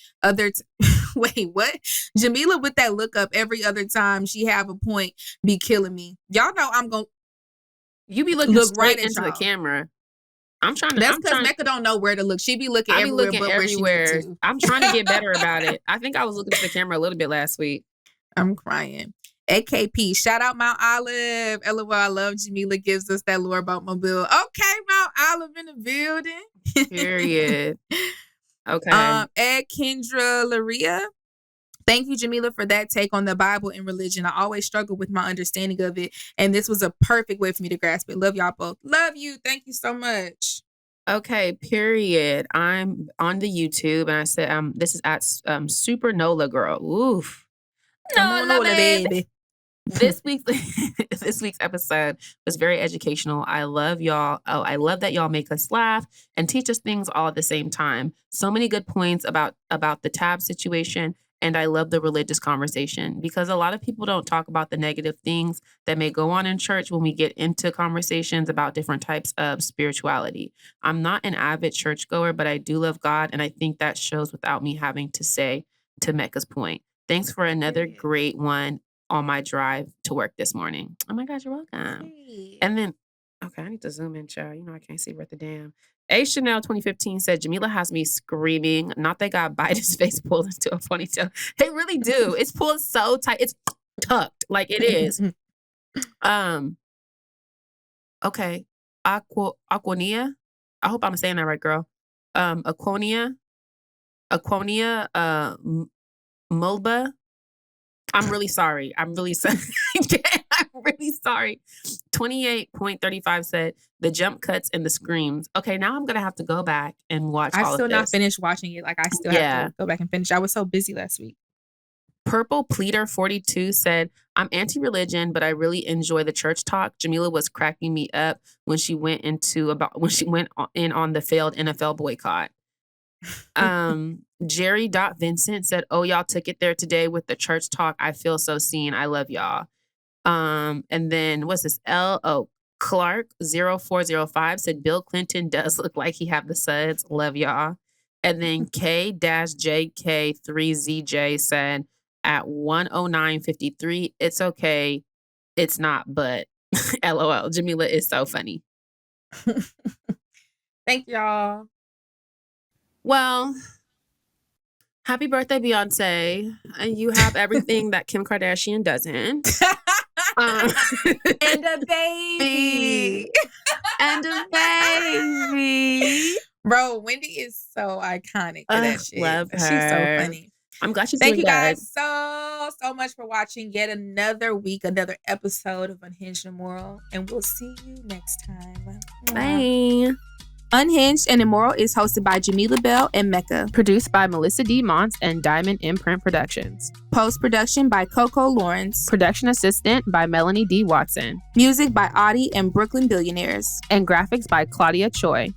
C: Wait, what? Jamila with that look up every other time she have a point be killing me. Y'all know I'm going.
B: You be looking straight into the camera. I'm trying to.
C: That's because Mecca don't know where to look. She be looking everywhere, but everywhere. Where she
B: I'm trying to get better about it. I think I was looking at the camera a little bit last week.
C: I'm crying. AKP, shout out Mount Olive. LOL, I love Jamila gives us that lore about Mobile. Okay, Mount Olive in the building.
B: Period. Okay.
C: Ed Kendra Laria. Thank you, Jamila, for that take on the Bible and religion. I always struggle with my understanding of it, and this was a perfect way for me to grasp it. Love y'all both. Love you. Thank you so much.
B: Okay, period. I'm on the YouTube and I said, this is at Super Nola Girl. Oof.
C: Nola, baby.
B: This week's episode was very educational. I love y'all. Oh, I love that y'all make us laugh and teach us things all at the same time. So many good points about the tab situation. And I love the religious conversation because a lot of people don't talk about the negative things that may go on in church when we get into conversations about different types of spirituality. I'm not an avid churchgoer, but I do love God. And I think that shows without me having to say, to Mecca's point. Thanks for another great one on my drive to work this morning. Oh my gosh, you're welcome.
C: Hey.
B: And then, okay, I need to zoom in, child. You know I can't see worth a damn. A Chanel 2015 said, Jamila has me screaming. Not that God Biden's face pulled into a ponytail. They really do. It's pulled so tight. It's tucked like it is. Okay. Aquania. I hope I'm saying that right, girl. Aquania, Mulba. I'm really sorry. I'm really sorry. I'm really sorry. 28.35 said the jump cuts and the screams. Okay, now I'm gonna have to go back and watch all of this.
C: I've still not finished watching it. Like I still have to go back and finish. I was so busy last week.
B: Purple Pleater 42 said, I'm anti-religion, but I really enjoy the church talk. Jamila was cracking me up when she went in on the failed NFL boycott. Jerry.Vincent said, oh, y'all took it there today with the church talk. I feel so seen. I love y'all. And then what's this? Clark 0405 said, Bill Clinton does look like he have the suds. Love y'all. And then K-JK3ZJ said, at 109.53, it's okay. It's not, but LOL. Jamila is so funny.
C: Thank y'all.
B: Well, happy birthday, Beyonce. And you have everything that Kim Kardashian doesn't.
C: And a baby.
B: And a baby.
C: Bro, Wendy is so iconic for that shit.
B: Love her.
C: She's so funny.
B: I'm glad she's
C: Thank
B: doing
C: you guys
B: good.
C: so much for watching yet another week, another episode of Unhinged and Immoral. And we'll see you next time.
B: Bye.
C: Unhinged and Immoral is hosted by Jamila Bell and Mecca.
B: Produced by Melissa D. Montz and Diamond Imprint Productions.
C: Post-production by Coco Lawrence.
B: Production assistant by Melanie D. Watson.
C: Music by AOTY and Brooklyn Billionaires.
B: And graphics by Claudia Choi.